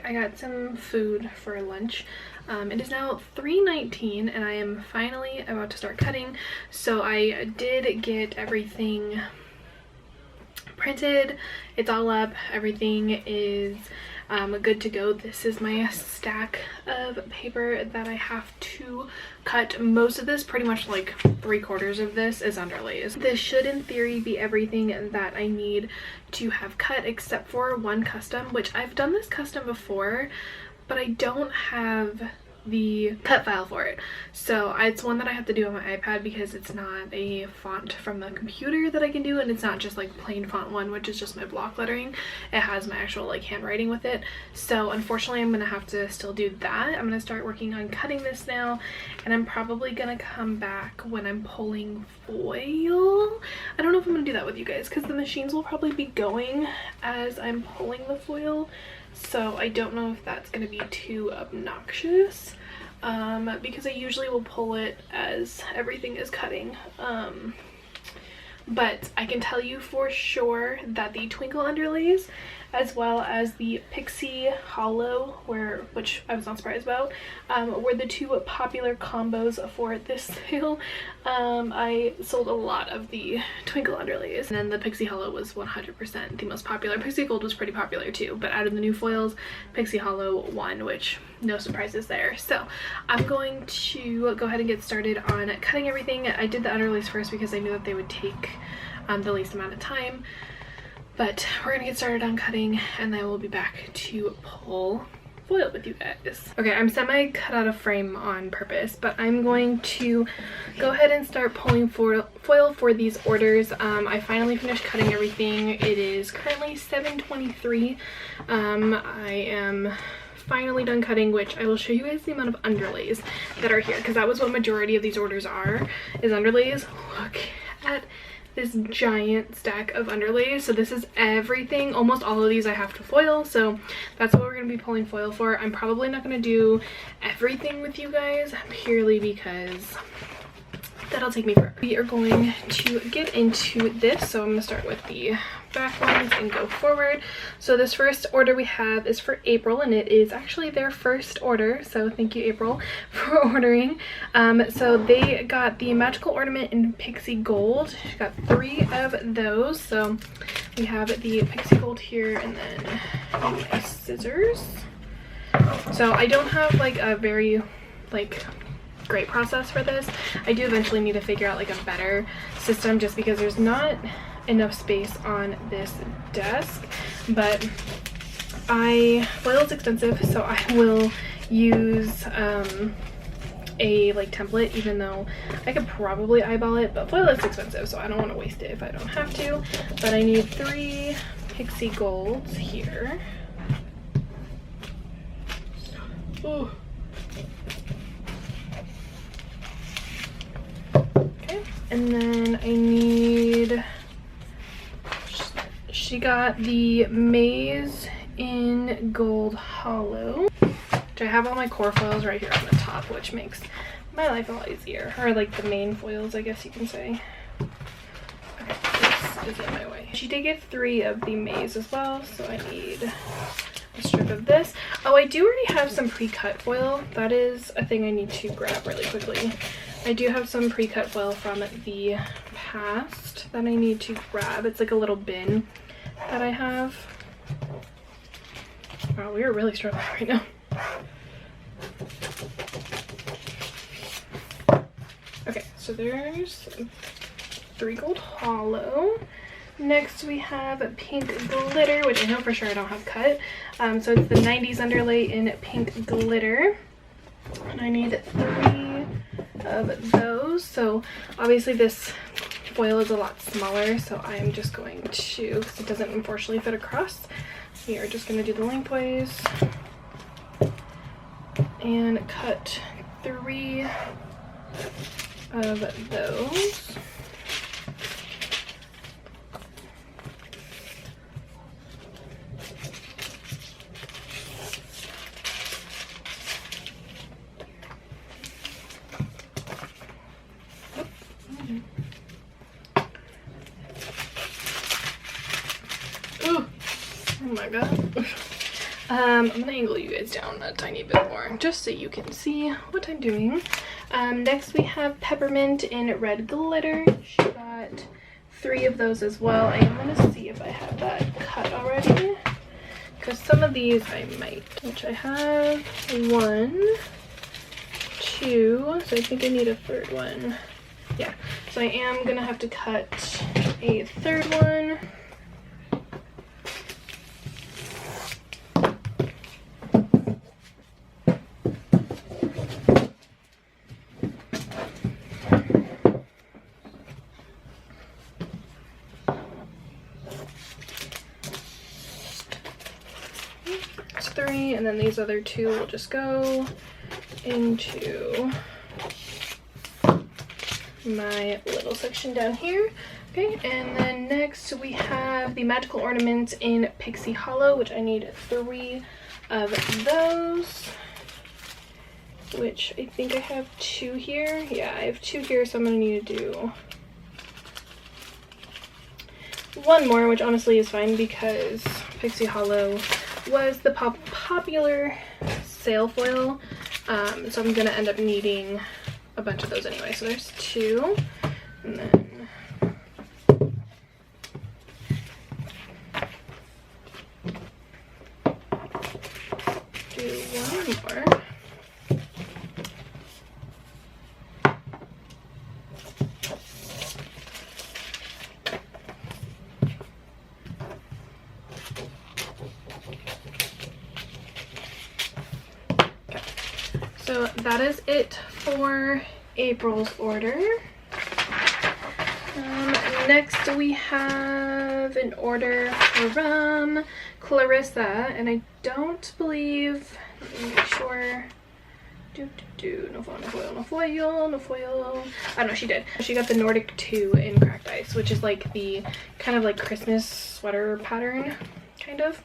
I got some food for lunch. It is now 3:19 and I am finally about to start cutting. So I did get everything printed. It's all up. Everything is good to go. This is my stack of paper that I have to cut. Most of this, pretty much like 3/4 of this, is underlays. This should in theory be everything that I need to have cut except for one custom, which I've done this custom before, but I don't have the cut file for it. So it's one that I have to do on my iPad because it's not a font from the computer that I can do, and it's not just like plain font 1, which is just my block lettering. It has my actual like handwriting with it. So unfortunately I'm gonna have to still do that. I'm gonna start working on cutting this now, and I'm probably gonna come back when I'm pulling foil. I don't know if I'm gonna do that with you guys because the machines will probably be going as I'm pulling the foil. So I don't know if that's going to be too obnoxious, because I usually will pull it as everything is cutting. But I can tell you for sure that the Twinkle underlays, as well as the Pixie Hollow, which I was not surprised about, were the two popular combos for this sale. I sold a lot of the Twinkle underlays, and then the Pixie Hollow was 100% the most popular. Pixie Gold was pretty popular too, but out of the new foils, Pixie Hollow won, which no surprises there. So I'm going to go ahead and get started on cutting everything. I did the underlays first because I knew that they would take the least amount of time. But we're gonna get started on cutting, and then we'll be back to pull foil with you guys. Okay, I'm semi cut out of frame on purpose, but I'm going to go ahead and start pulling foil for these orders. I finally finished cutting everything. It is currently 7:23. I am finally done cutting, which I will show you guys the amount of underlays that are here, because that was what majority of these orders are, is underlays. Look at this giant stack of underlays. So this is everything. Almost all of these I have to foil, so that's what we're going to be pulling foil for. I'm probably not going to do everything with you guys purely because that'll take me forever. We are going to get into this, so I'm going to start with the back ones and go forward. So this first order we have is for April, and it is actually their first order, so thank you, April, for ordering. So they got the magical ornament in Pixie Gold. She got 3 of those. So we have the Pixie Gold here, and then my scissors. So I don't have like a very great process for this. I do eventually need to figure out like a better system, just because there's not enough space on this desk. But foil is expensive, so I will use a like template, even though I could probably eyeball it, but foil is expensive, so I don't want to waste it if I don't have to. But I need 3 Pixie Golds here. Ooh. Okay, and then I need, she got the Maze in Gold Hollow, which I have all my core foils right here on the top, which makes my life a lot easier, or like the main foils, I guess you can say. Okay, this is in my way. She did get 3 of the Maze as well, so I need a strip of this. Oh, I do already have some pre-cut foil. That is a thing I need to grab really quickly. I do have some pre-cut foil from the past that I need to grab. It's like a little bin that I have. Wow, we are really struggling right now. Okay, so there's 3 Gold Hollow. Next we have Pink Glitter, which I know for sure I don't have cut. So it's the 90s underlay in Pink Glitter. And I need 3 of those. So obviously this foil is a lot smaller, so I'm just going to, because it doesn't unfortunately fit across, we are just going to do the lengthways and cut 3 of those. Ooh, oh my god. I'm gonna angle you guys down a tiny bit more just so you can see what I'm doing. Next we have Peppermint in red glitter. She got 3 of those as well. I am gonna see if I have that cut already, because some of these I might, which I have 1, 2, so I think I need a 3rd one. Yeah, so I am gonna have to cut a 3rd one. That's 3, and then these other 2 will just go into my little section down here. Okay, and then next we have the Magical Ornaments in Pixie Hollow, which I need 3 of those, which I think I have 2 here. Yeah, I have 2 here, so I'm gonna need to do 1 more, which honestly is fine because Pixie Hollow was the popular sale foil, so I'm gonna end up needing a bunch of those anyway. So there's 2, and then do 1 more. So that is it for April's order. Next we have an order from Clarissa, and I don't believe, let me make sure, no foil. I don't know, she did. She got the Nordic 2 in Cracked Ice, which is like the kind of like Christmas sweater pattern, kind of.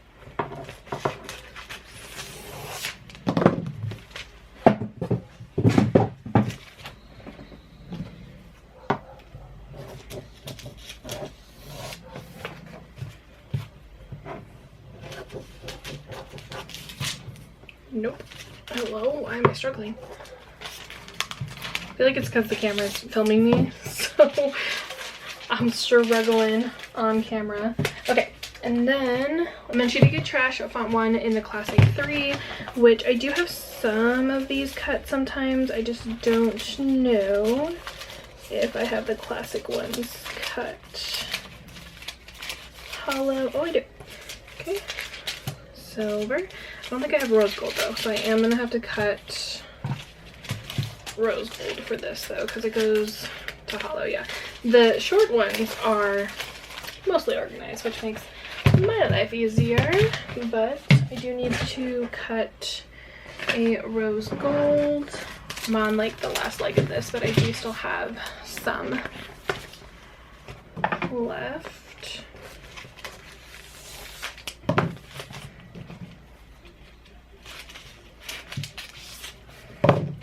Nope. Hello, why am I struggling? I feel like it's because the camera is filming me, so I'm struggling on camera. Okay, and then she did get Trash Font 1 in the Classic 3, which I do have some of these cut sometimes. I just don't know if I have the Classic ones cut. Hollow, oh I do. Okay, silver. I don't think I have rose gold though, so I am gonna have to cut rose gold for this though, because it goes to hollow. Yeah, the short ones are mostly organized, which makes my life easier, but I do need to cut a rose gold. I'm on like the last leg of this, but I do still have some left.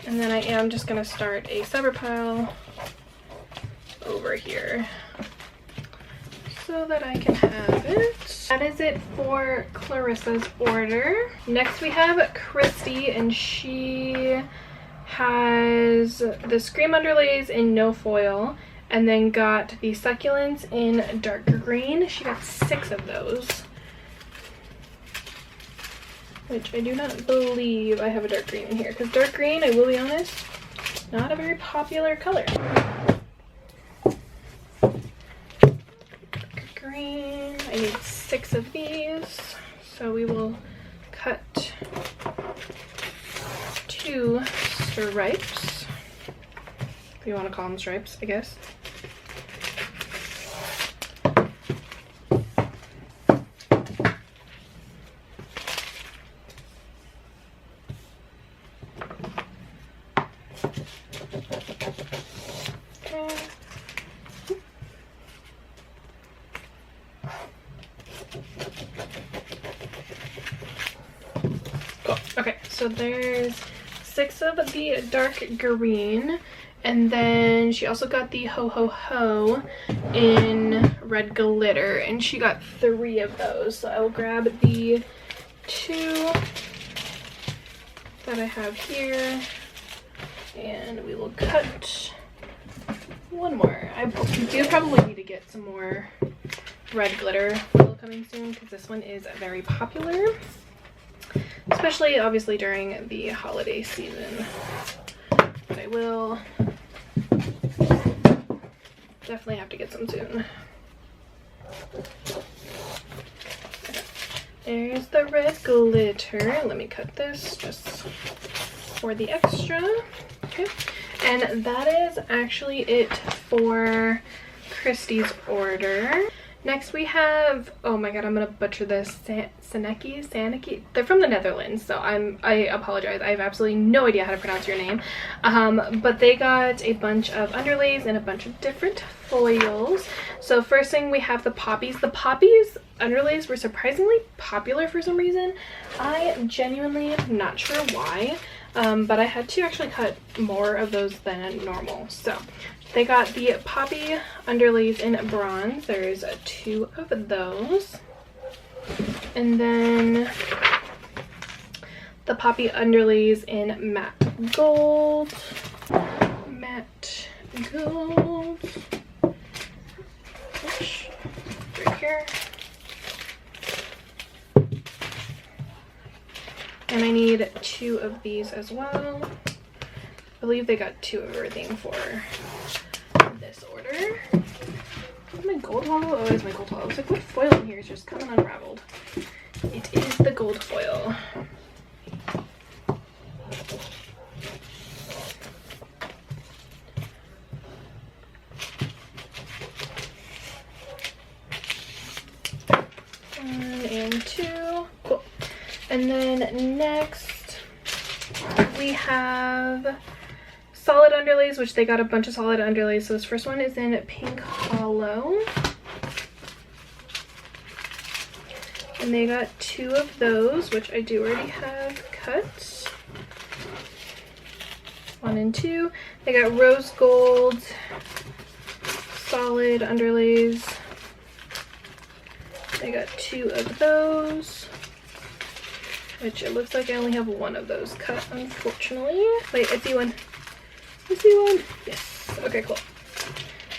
And then I am just going to start a separate pile over here so that I can have it. That is it for Clarissa's order. Next we have Christy, and she has the Scream Underlays in no foil, and then got the Succulents in dark green. She got 6 of those, which I do not believe I have a dark green in here, because dark green, I will be honest, not a very popular color. Dark green, I need 6 of these, so we will cut 2 stripes, if you want to call them stripes, I guess. Cool. Okay, so there's 6 of the dark green, and then she also got the Ho Ho Ho in red glitter, and she got 3 of those. So I will grab the 2 that I have here, and we will cut one more. I do probably need to get some more red glitter foil coming soon because this one is very popular, especially obviously during the holiday season. But I will definitely have to get some soon. Okay. There's the red glitter. Let me cut this just for the extra. Okay. And that is actually it for Christy's order. Next we have, oh my god, I'm gonna butcher this, Saneki. They're from the Netherlands, so I apologize. I have absolutely no idea how to pronounce your name. But they got a bunch of underlays and a bunch of different foils. So first thing we have the poppies. The poppies underlays were surprisingly popular for some reason. I genuinely am not sure why. But I had to actually cut more of those than normal. So they got the poppy underlays in bronze. There's 2 of those. And then the poppy underlays in matte gold. Matte gold. Oops, right here. And I need 2 of these as well. I believe they got 2 of everything for this order. Is my gold hollow? Oh, it is my gold hollow. I was like, what foil in here is just coming unraveled? It is the gold foil. And 2. Cool. And then next we have solid underlays, which they got a bunch of solid underlays. So this first one is in pink hollow. And they got 2 of those, which I do already have cut. 1 and 2. They got rose gold solid underlays. I got 2 of those, which it looks like I only have 1 of those cut, unfortunately. Wait, I see one. I see one. Yes. Okay, cool.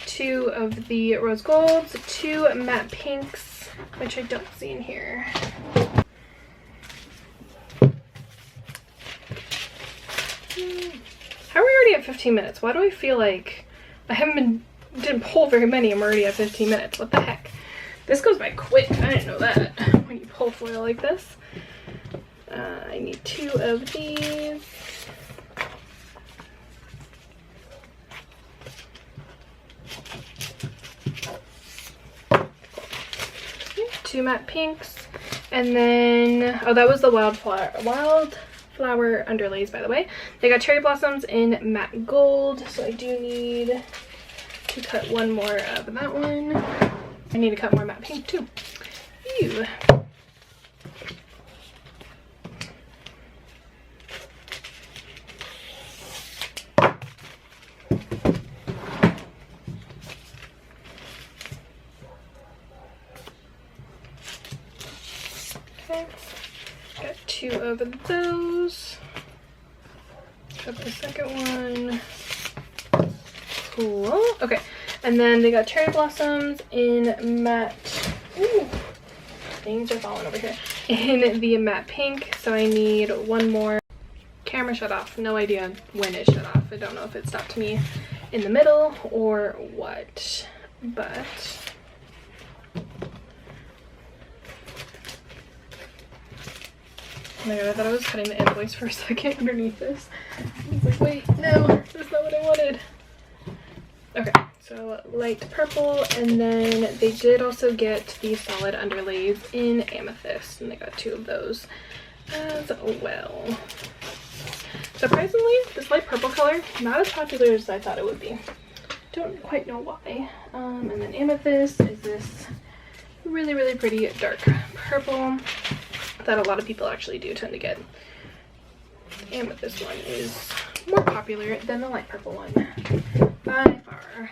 2 of the rose golds, 2 matte pinks, which I don't see in here. How are we already at 15 minutes? Why do I feel like I didn't pull very many? I'm already at 15 minutes. What the heck? This goes by quick. I didn't know that when you pull foil like this. I need 2 of these. Okay, 2 matte pinks. And then, oh, that was the wildflower underlays, by the way. They got cherry blossoms in matte gold, so I do need to cut 1 more of that one. I need to cut more matte pink too. Ew. Okay, got 2 of those. Cut the second one. Cool. Okay. And then they got cherry blossoms in matte. Ooh, things are falling over here. In the matte pink. So I need 1 more. Camera shut off. No idea when it shut off. I don't know if it stopped me in the middle or what. But oh my god, I thought I was cutting the invoice for a second underneath this. I was like, wait, no, that's not what I wanted. Okay. So light purple, and then they did also get the solid underlays in amethyst, and they got 2 of those as well. Surprisingly, this light purple color, not as popular as I thought it would be. Don't quite know why. And then amethyst is this really, really pretty dark purple that a lot of people actually do tend to get. The amethyst one is more popular than the light purple one by far.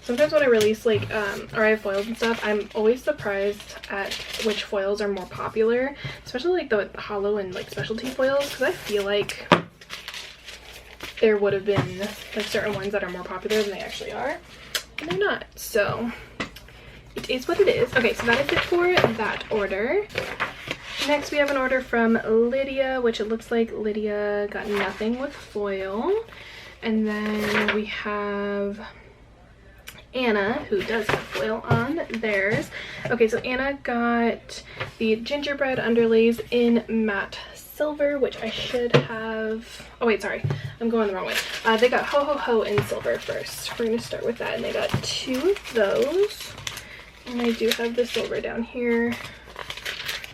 Sometimes when I release like or I have foils and stuff, I'm always surprised at which foils are more popular, especially like the hollow and like specialty foils, because I feel like there would have been like certain ones that are more popular than they actually are, and they're not. So it is what it is. Okay, so that is it for that order. Next we have an order from Lydia, which it looks like Lydia got nothing with foil. And then we have Anna, who does have foil on theirs. Okay, so Anna got the gingerbread underlays in matte silver, which I should have. Oh wait, sorry, I'm going the wrong way. They got ho ho ho in silver first. We're gonna start with that, and they got 2 of those. And I do have the silver down here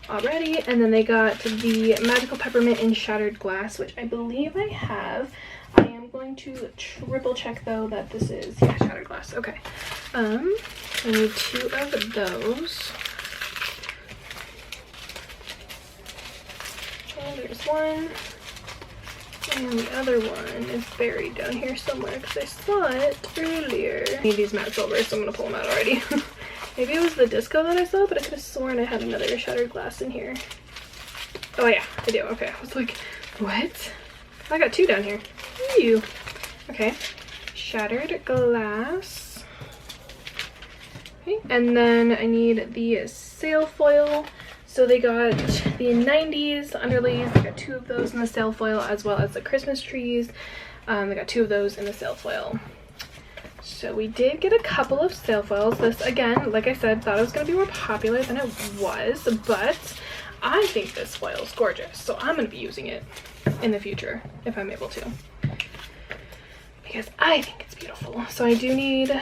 already. And then they got the magical peppermint in shattered glass, which I believe I have. I am going to triple check though that this is, yeah, shattered glass. Okay. I need 2 of those. And there's one. And the other one is buried down here somewhere because I saw it earlier. I need these matte silvers, so I'm gonna pull them out already. Maybe it was the disco that I saw, but I could have sworn I had another shattered glass in here. Oh yeah, I do. Okay, I was like, what? I got 2 down here. Ew. Okay, shattered glass. Okay, and then I need the sail foil. So they got the 90s underlays. They got 2 of those in the sail foil, as well as the Christmas trees. They got 2 of those in the sail foil. So we did get a couple of sail foils. This, again, like I said, thought it was going to be more popular than it was, but I think this foil is gorgeous. So I'm going to be using it in the future if I'm able to, because I think it's beautiful. So I do need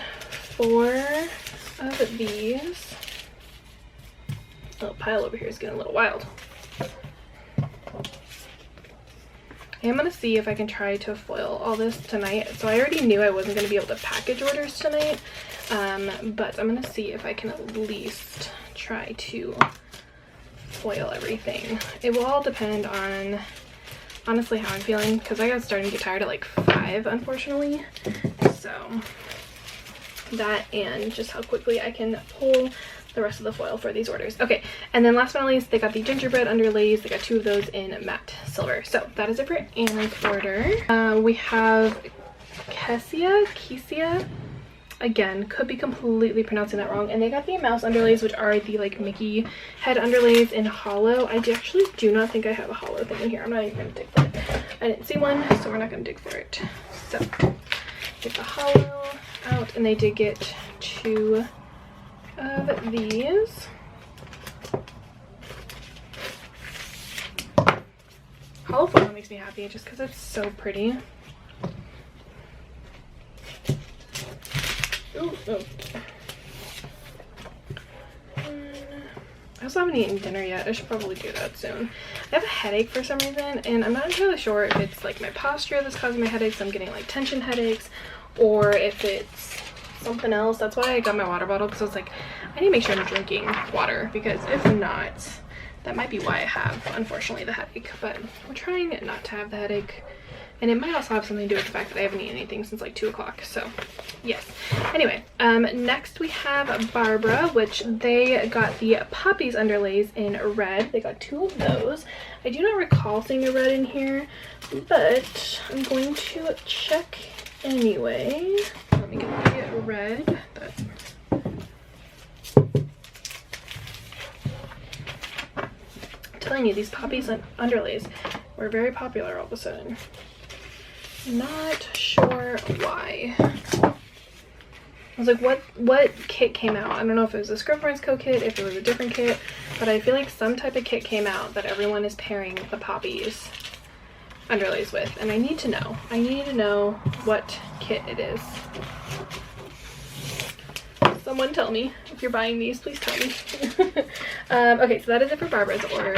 4 of these. The little pile over here is getting a little wild. I am going to see if I can try to foil all this tonight. So I already knew I wasn't going to be able to package orders tonight, but I'm going to see if I can at least try to foil everything. It will all depend on honestly how I'm feeling, because I got starting to get tired at like 5, unfortunately. So that, and just how quickly I can pull the rest of the foil for these orders. Okay, and then last but not least, they got the gingerbread underlays. They got 2 of those in matte silver. So that is it for Anna's order. We have Kesia. Again, could be completely pronouncing that wrong. And they got the mouse underlays, which are the like Mickey head underlays in hollow. I actually do not think I have a hollow thing in here. I'm not even gonna dig for it. I didn't see one, so we're not gonna dig for it. So get the hollow out, and they did get 2 of these. Hollow foil makes me happy just because it's so pretty. Ooh, oh. I also haven't eaten dinner yet. I should probably do that soon. I have a headache for some reason, and I'm not entirely sure if it's like my posture that's causing my headaches. I'm getting like tension headaches, or if it's something else. That's why I got my water bottle, because I was like, I need to make sure I'm drinking water, because if not, that might be why I have, unfortunately, the headache. But we're trying not to have the headache, and it might also have something to do with the fact that I haven't eaten anything since like 2 o'clock. So yes. Anyway, next we have Barbara, which they got the poppies underlays in red. They got 2 of those. I do not recall seeing a red in here, but I'm going to check anyway. Let me get the red. I'm telling you, these poppies and underlays were very popular all of a sudden. Not sure why. I was like, what kit came out? I don't know if it was a Scrub Friends Co kit, if it was a different kit, but I feel like some type of kit came out that everyone is pairing the poppies underlays with, and I need to know. I need to know what kit it is. Someone tell me. If you're buying these, please tell me. Okay, so that is it for Barbara's order.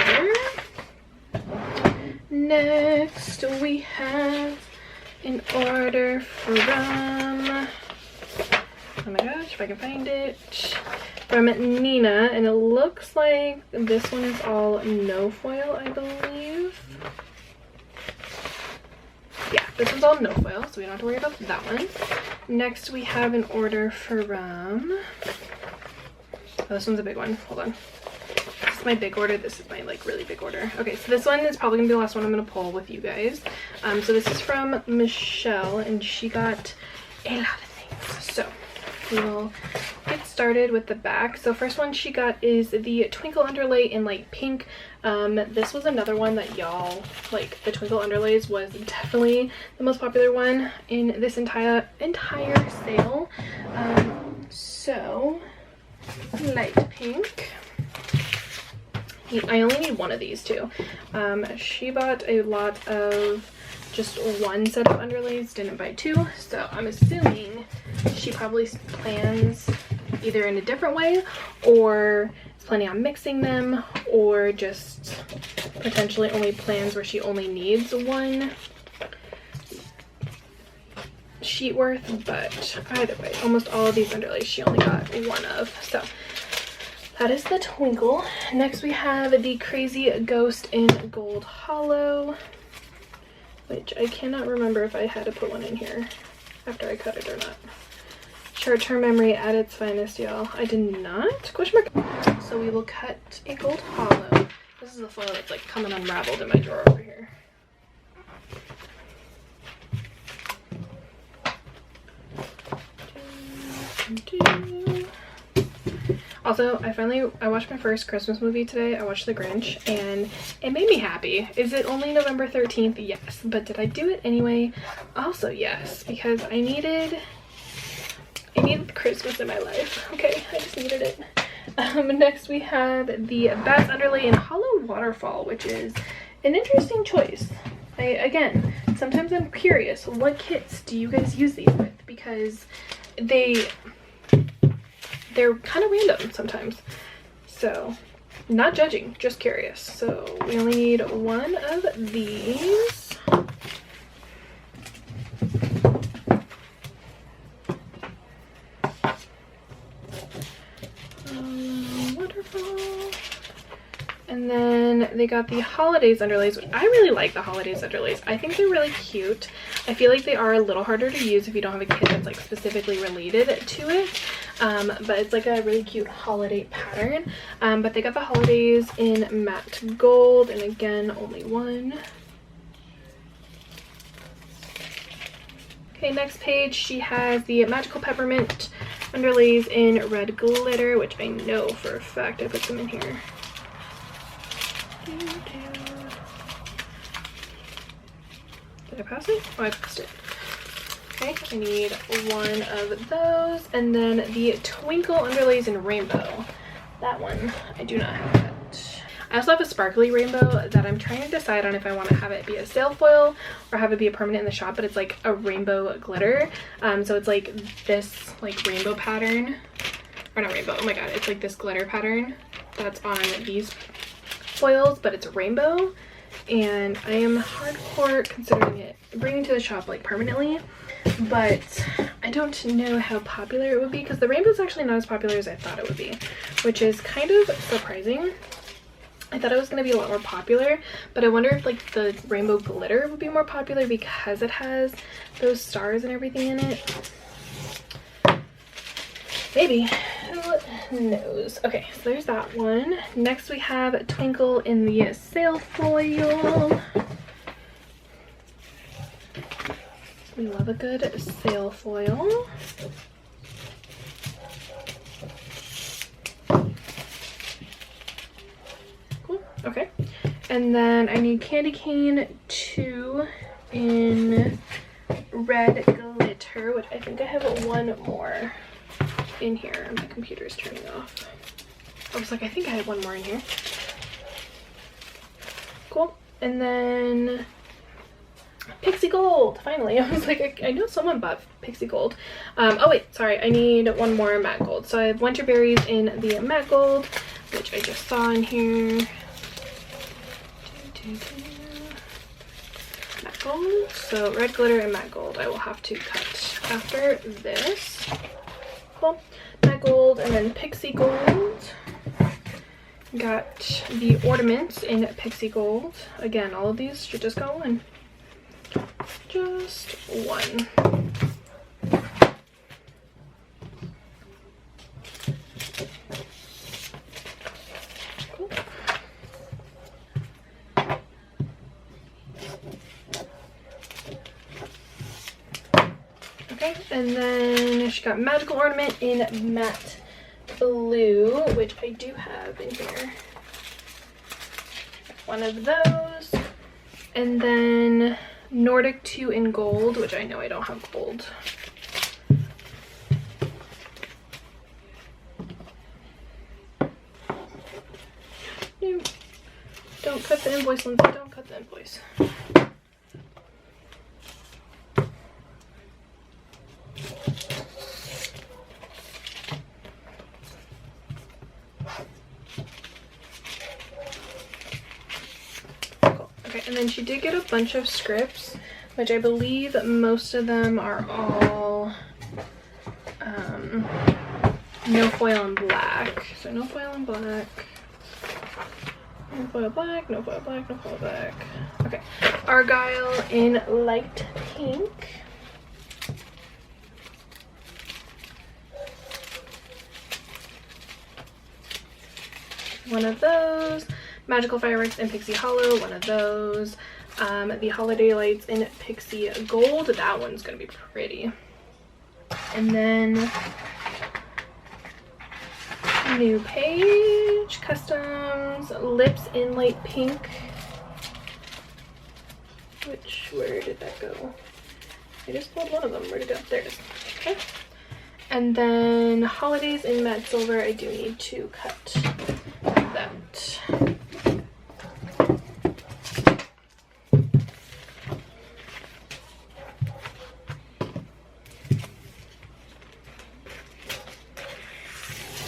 Next, we have an order from, oh my gosh, if I can find it, from Nina, and it looks like this one is all no foil, I believe. Yeah, this one's all no foil, so we don't have to worry about that one. Next we have an order from, oh, this one's a big one. Hold on. This is my big order. This is my like really big order. Okay, so this one is probably gonna be the last one I'm gonna pull with you guys. So this is from Michelle, and she got a lot of things. So we'll get started with the back. So first one she got is the twinkle underlay in light pink. This was another one that y'all like. The twinkle underlays was definitely the most popular one in this entire sale. So light pink. I only need one of these too. She bought a lot of just one set of underlays, didn't buy two, so I'm assuming she probably plans either in a different way or is planning on mixing them, or just potentially only plans where she only needs one sheet worth. But either way, almost all of these underlays she only got one of, so that is the twinkle. Next we have the Crazy Ghost in Gold Hollow, which I cannot remember if I had to put one in here after I cut it or not. Short-term memory at its finest, y'all. I did not? Question mark. So we will cut a gold hollow. This is the foil that's like coming unraveled in my drawer over here. Also, I watched my first Christmas movie today. I watched The Grinch, and it made me happy. Is it only November 13th? Yes. But did I do it anyway? Also, yes, because I needed Christmas in my life. Okay, I just needed it. Next we have the Bats Underlay in Hollow Waterfall, which is an interesting choice. Again, sometimes I'm curious, what kits do you guys use these with? Because they're kind of random sometimes. So, not judging, just curious. So, we only need one of these. Waterfall. And then they got the Holidays underlays, which I really like the Holidays underlays. I think they're really cute. I feel like they are a little harder to use if you don't have a kit that's like specifically related to it. But it's like a really cute holiday pattern. But they got the Holidays in matte gold, and again, only one. Okay, next page, she has the Magical Peppermint underlays in red glitter, which I know for a fact I put them in here. Did I pass it? Oh, I passed it. Okay, I need one of those. And then the Twinkle underlays in rainbow. That one, I do not have that. I also have a sparkly rainbow that I'm trying to decide on if I want to have it be a sale foil or have it be a permanent in the shop, but it's like a rainbow glitter. So it's like this like rainbow pattern, or not rainbow, oh my god, it's like this glitter pattern that's on these foils, but it's a rainbow. And I am hardcore considering it bringing to the shop like permanently, but I don't know how popular it would be because the rainbow is actually not as popular as I thought it would be, which is kind of surprising. I thought it was going to be a lot more popular, but I wonder if like the rainbow glitter would be more popular because it has those stars and everything in it. Maybe. Who knows? Okay, so there's that one. Next we have Twinkle in the sail foil. We love a good sail foil. Cool. Okay. And then I need Candy Cane 2 in red glitter, which I think I have one more in here, and my computer's turning off. I was like, I think I had one more in here. Cool. And then Pixie Gold, finally. I was like, I know someone bought Pixie Gold. Oh wait, sorry, I need one more matte gold. So I have Winter Berries in the matte gold, which I just saw in here. Matte gold. So red glitter and matte gold I will have to cut after this. Cool. Matte gold and then Pixie Gold. Got the ornaments in Pixie Gold. Again, all of these should just go in. Just last one. Cool. Okay, and then she got Magical Ornament in matte blue, which I do have in here. One of those. And then Nordic 2 in gold, which I know I don't have gold. No. Don't cut the invoice, Lindsay. Don't cut the invoice. And then she did get a bunch of scripts, which I believe most of them are all no foil and black. So no foil and black. No foil black, no foil black, no foil black. Okay. Argyle in light pink. One of those. Magical Fireworks in Pixie Hollow, one of those. The Holiday Lights in Pixie Gold, that one's gonna be pretty. And then new page, customs, lips in light pink. Where did that go? I just pulled one of them, where'd it go? There it is. Okay. And then holidays in matte silver, I do need to cut that.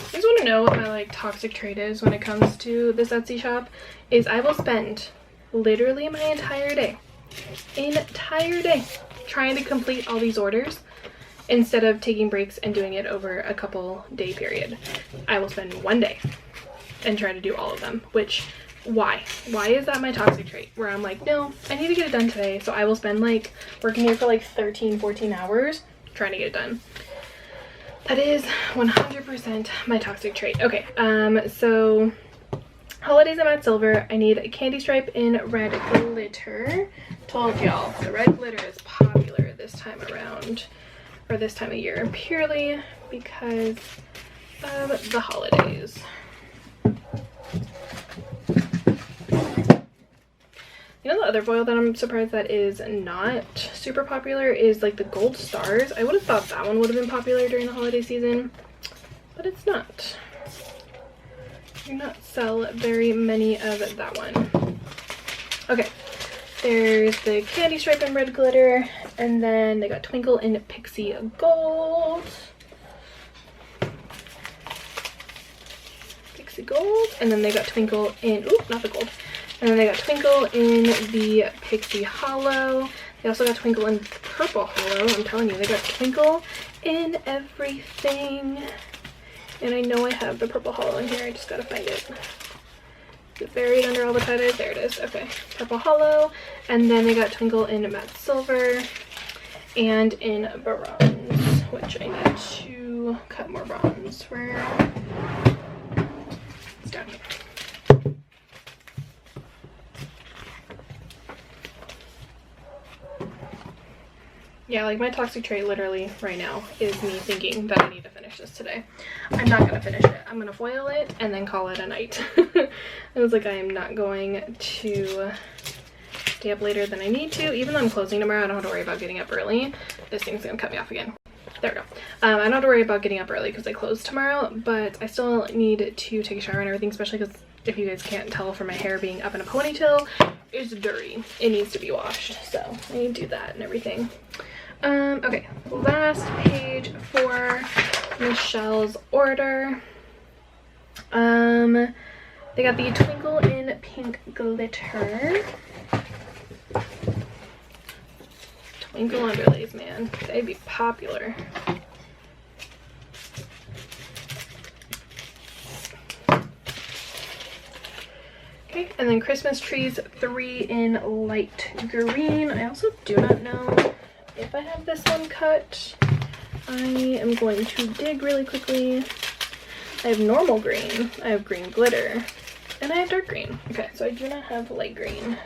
I just want to know what my like toxic trait is when it comes to this Etsy shop. Is I will spend literally my entire day trying to complete all these orders instead of taking breaks and doing it over a couple day period. I will spend one day and try to do all of them, which why is that my toxic trait, where I'm like, no, I need to get it done today, so I will spend like working here for like 13-14 hours trying to get it done. That is 100% my toxic trait. Okay, so holidays in matte silver, I need a candy stripe in red glitter. Told y'all, the red glitter is popular this time around, or this time of year, purely because of the holidays. You know, the other foil that I'm surprised that is not super popular is like the gold stars. I would have thought that one would have been popular during the holiday season, but it's not. Do not sell very many of that one. Okay, there's the candy stripe in red glitter, and then they got Twinkle in Pixie Gold. Pixie Gold, and then they got Twinkle in, ooh, not the gold. And then they got Twinkle in the Pixie Hollow. They also got Twinkle in Purple Hollow. I'm telling you, they got Twinkle in everything. And I know I have the Purple Hollow in here. I just gotta find it. Is it buried under all the tie-dyes? There it is. Okay. Purple Hollow. And then they got Twinkle in matte silver and in bronze, which I need to cut more bronze. Where? It's down here. Yeah, like my toxic trait literally right now is me thinking that I need to finish this today. I'm not gonna finish it. I'm gonna foil it and then call it a night. I was like, I am not going to stay up later than I need to. Even though I'm closing tomorrow, I don't have to worry about getting up early. This thing's gonna cut me off again. There we go. I don't have to worry about getting up early because I close tomorrow, but I still need to take a shower and everything, especially because if you guys can't tell from my hair being up in a ponytail, it's dirty. It needs to be washed, so I need to do that and everything. Okay, last page for Michelle's order. They got the Twinkle in Pink Glitter. Twinkle underlays, man. They'd be popular. Okay, and then Christmas trees 3 in light green. I also do not know if I have this one cut, I am going to dig really quickly. I have normal green, I have green glitter, and I have dark green. Okay, so I do not have light green,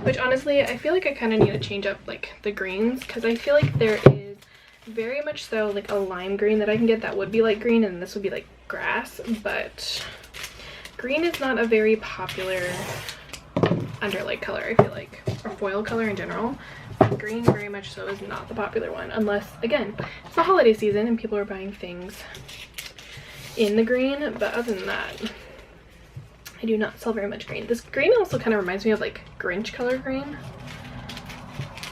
which honestly, I feel like I kind of need to change up like the greens, because I feel like there is very much so like a lime green that I can get that would be light green, and this would be like grass, but green is not a very popular underlight color, I feel like, or foil color in general. Green very much so is not the popular one, unless again it's the holiday season and people are buying things in the green, but other than that I do not sell very much green. This green also kind of reminds me of like Grinch color green,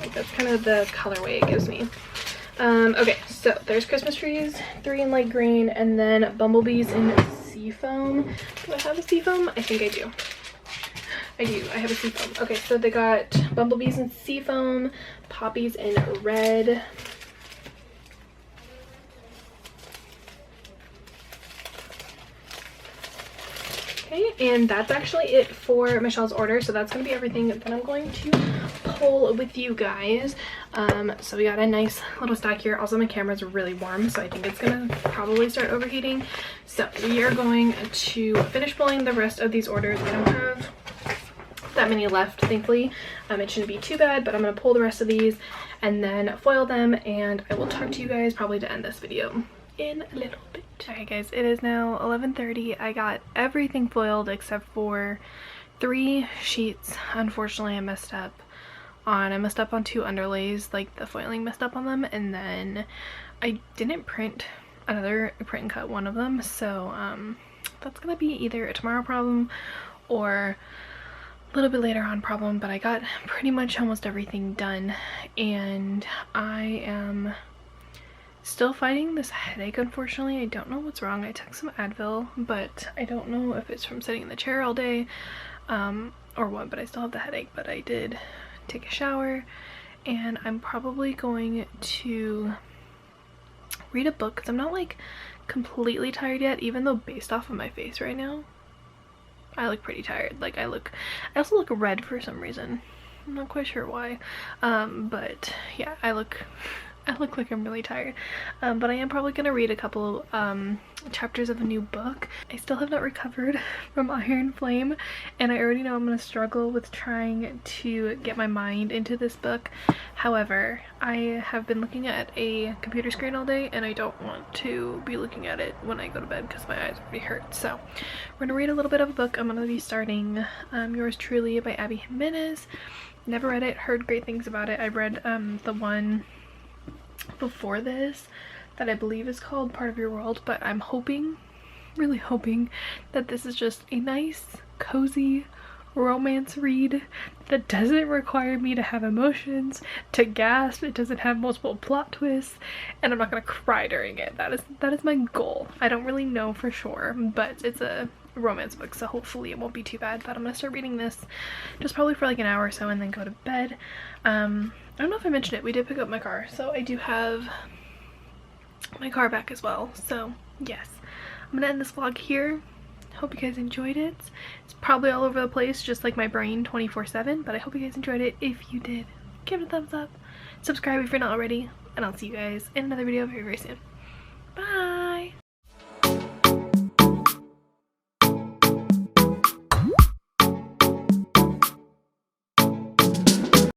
like that's kind of the colorway it gives me. Okay, so there's Christmas trees, 3 in light green, and then bumblebees in seafoam. Do I have a seafoam? I think I do. I do. I have a seafoam. Okay, so they got bumblebees in seafoam, poppies in red. Okay, and that's actually it for Michelle's order. So that's going to be everything that I'm going to pull with you guys. So we got a nice little stack here. Also, my camera's really warm, so I think it's going to probably start overheating. So we are going to finish pulling the rest of these orders. I don't have that many left, thankfully. It shouldn't be too bad, but I'm going to pull the rest of these and then foil them, and I will talk to you guys probably to end this video in a little bit. Okay guys, it is now 11:30. I got everything foiled except for 3 sheets. Unfortunately, I messed up on 2 underlays, like the foiling messed up on them, and then I didn't print and cut one of them, so that's gonna be either a tomorrow problem or a little bit later on problem. But I got pretty much almost everything done, and I am still fighting this headache, unfortunately. I don't know what's wrong. I took some Advil, but I don't know if it's from sitting in the chair all day or what, but I still have the headache. But I did take a shower, and I'm probably going to read a book because I'm not like completely tired yet, even though based off of my face right now I look pretty tired. Like I also look red for some reason. I'm not quite sure why, but yeah, I look like I'm really tired, but I am probably gonna read a couple chapters of a new book. I still have not recovered from Iron Flame, and I already know I'm gonna struggle with trying to get my mind into this book. However, I have been looking at a computer screen all day, and I don't want to be looking at it when I go to bed because my eyes already hurt. So we're gonna read a little bit of a book. I'm gonna be starting Yours Truly by Abby Jimenez. Never read it, heard great things about it. I read the one before this that I believe is called Part of Your World, but I'm hoping, really hoping, that this is just a nice, cozy romance read that doesn't require me to have emotions, to gasp. It doesn't have multiple plot twists, and I'm not gonna cry during it. That is my goal. I don't really know for sure, but it's a romance book, so hopefully it won't be too bad. But I'm gonna start reading this just probably for like an hour or so and then go to bed. I don't know if I mentioned it, we did pick up my car, so I do have my car back as well. So yes, I'm gonna end this vlog here. Hope you guys enjoyed it. It's probably all over the place, just like my brain 24/7, but I hope you guys enjoyed it. If you did, give it a thumbs up, subscribe if you're not already, and I'll see you guys in another video very, very soon. Bye!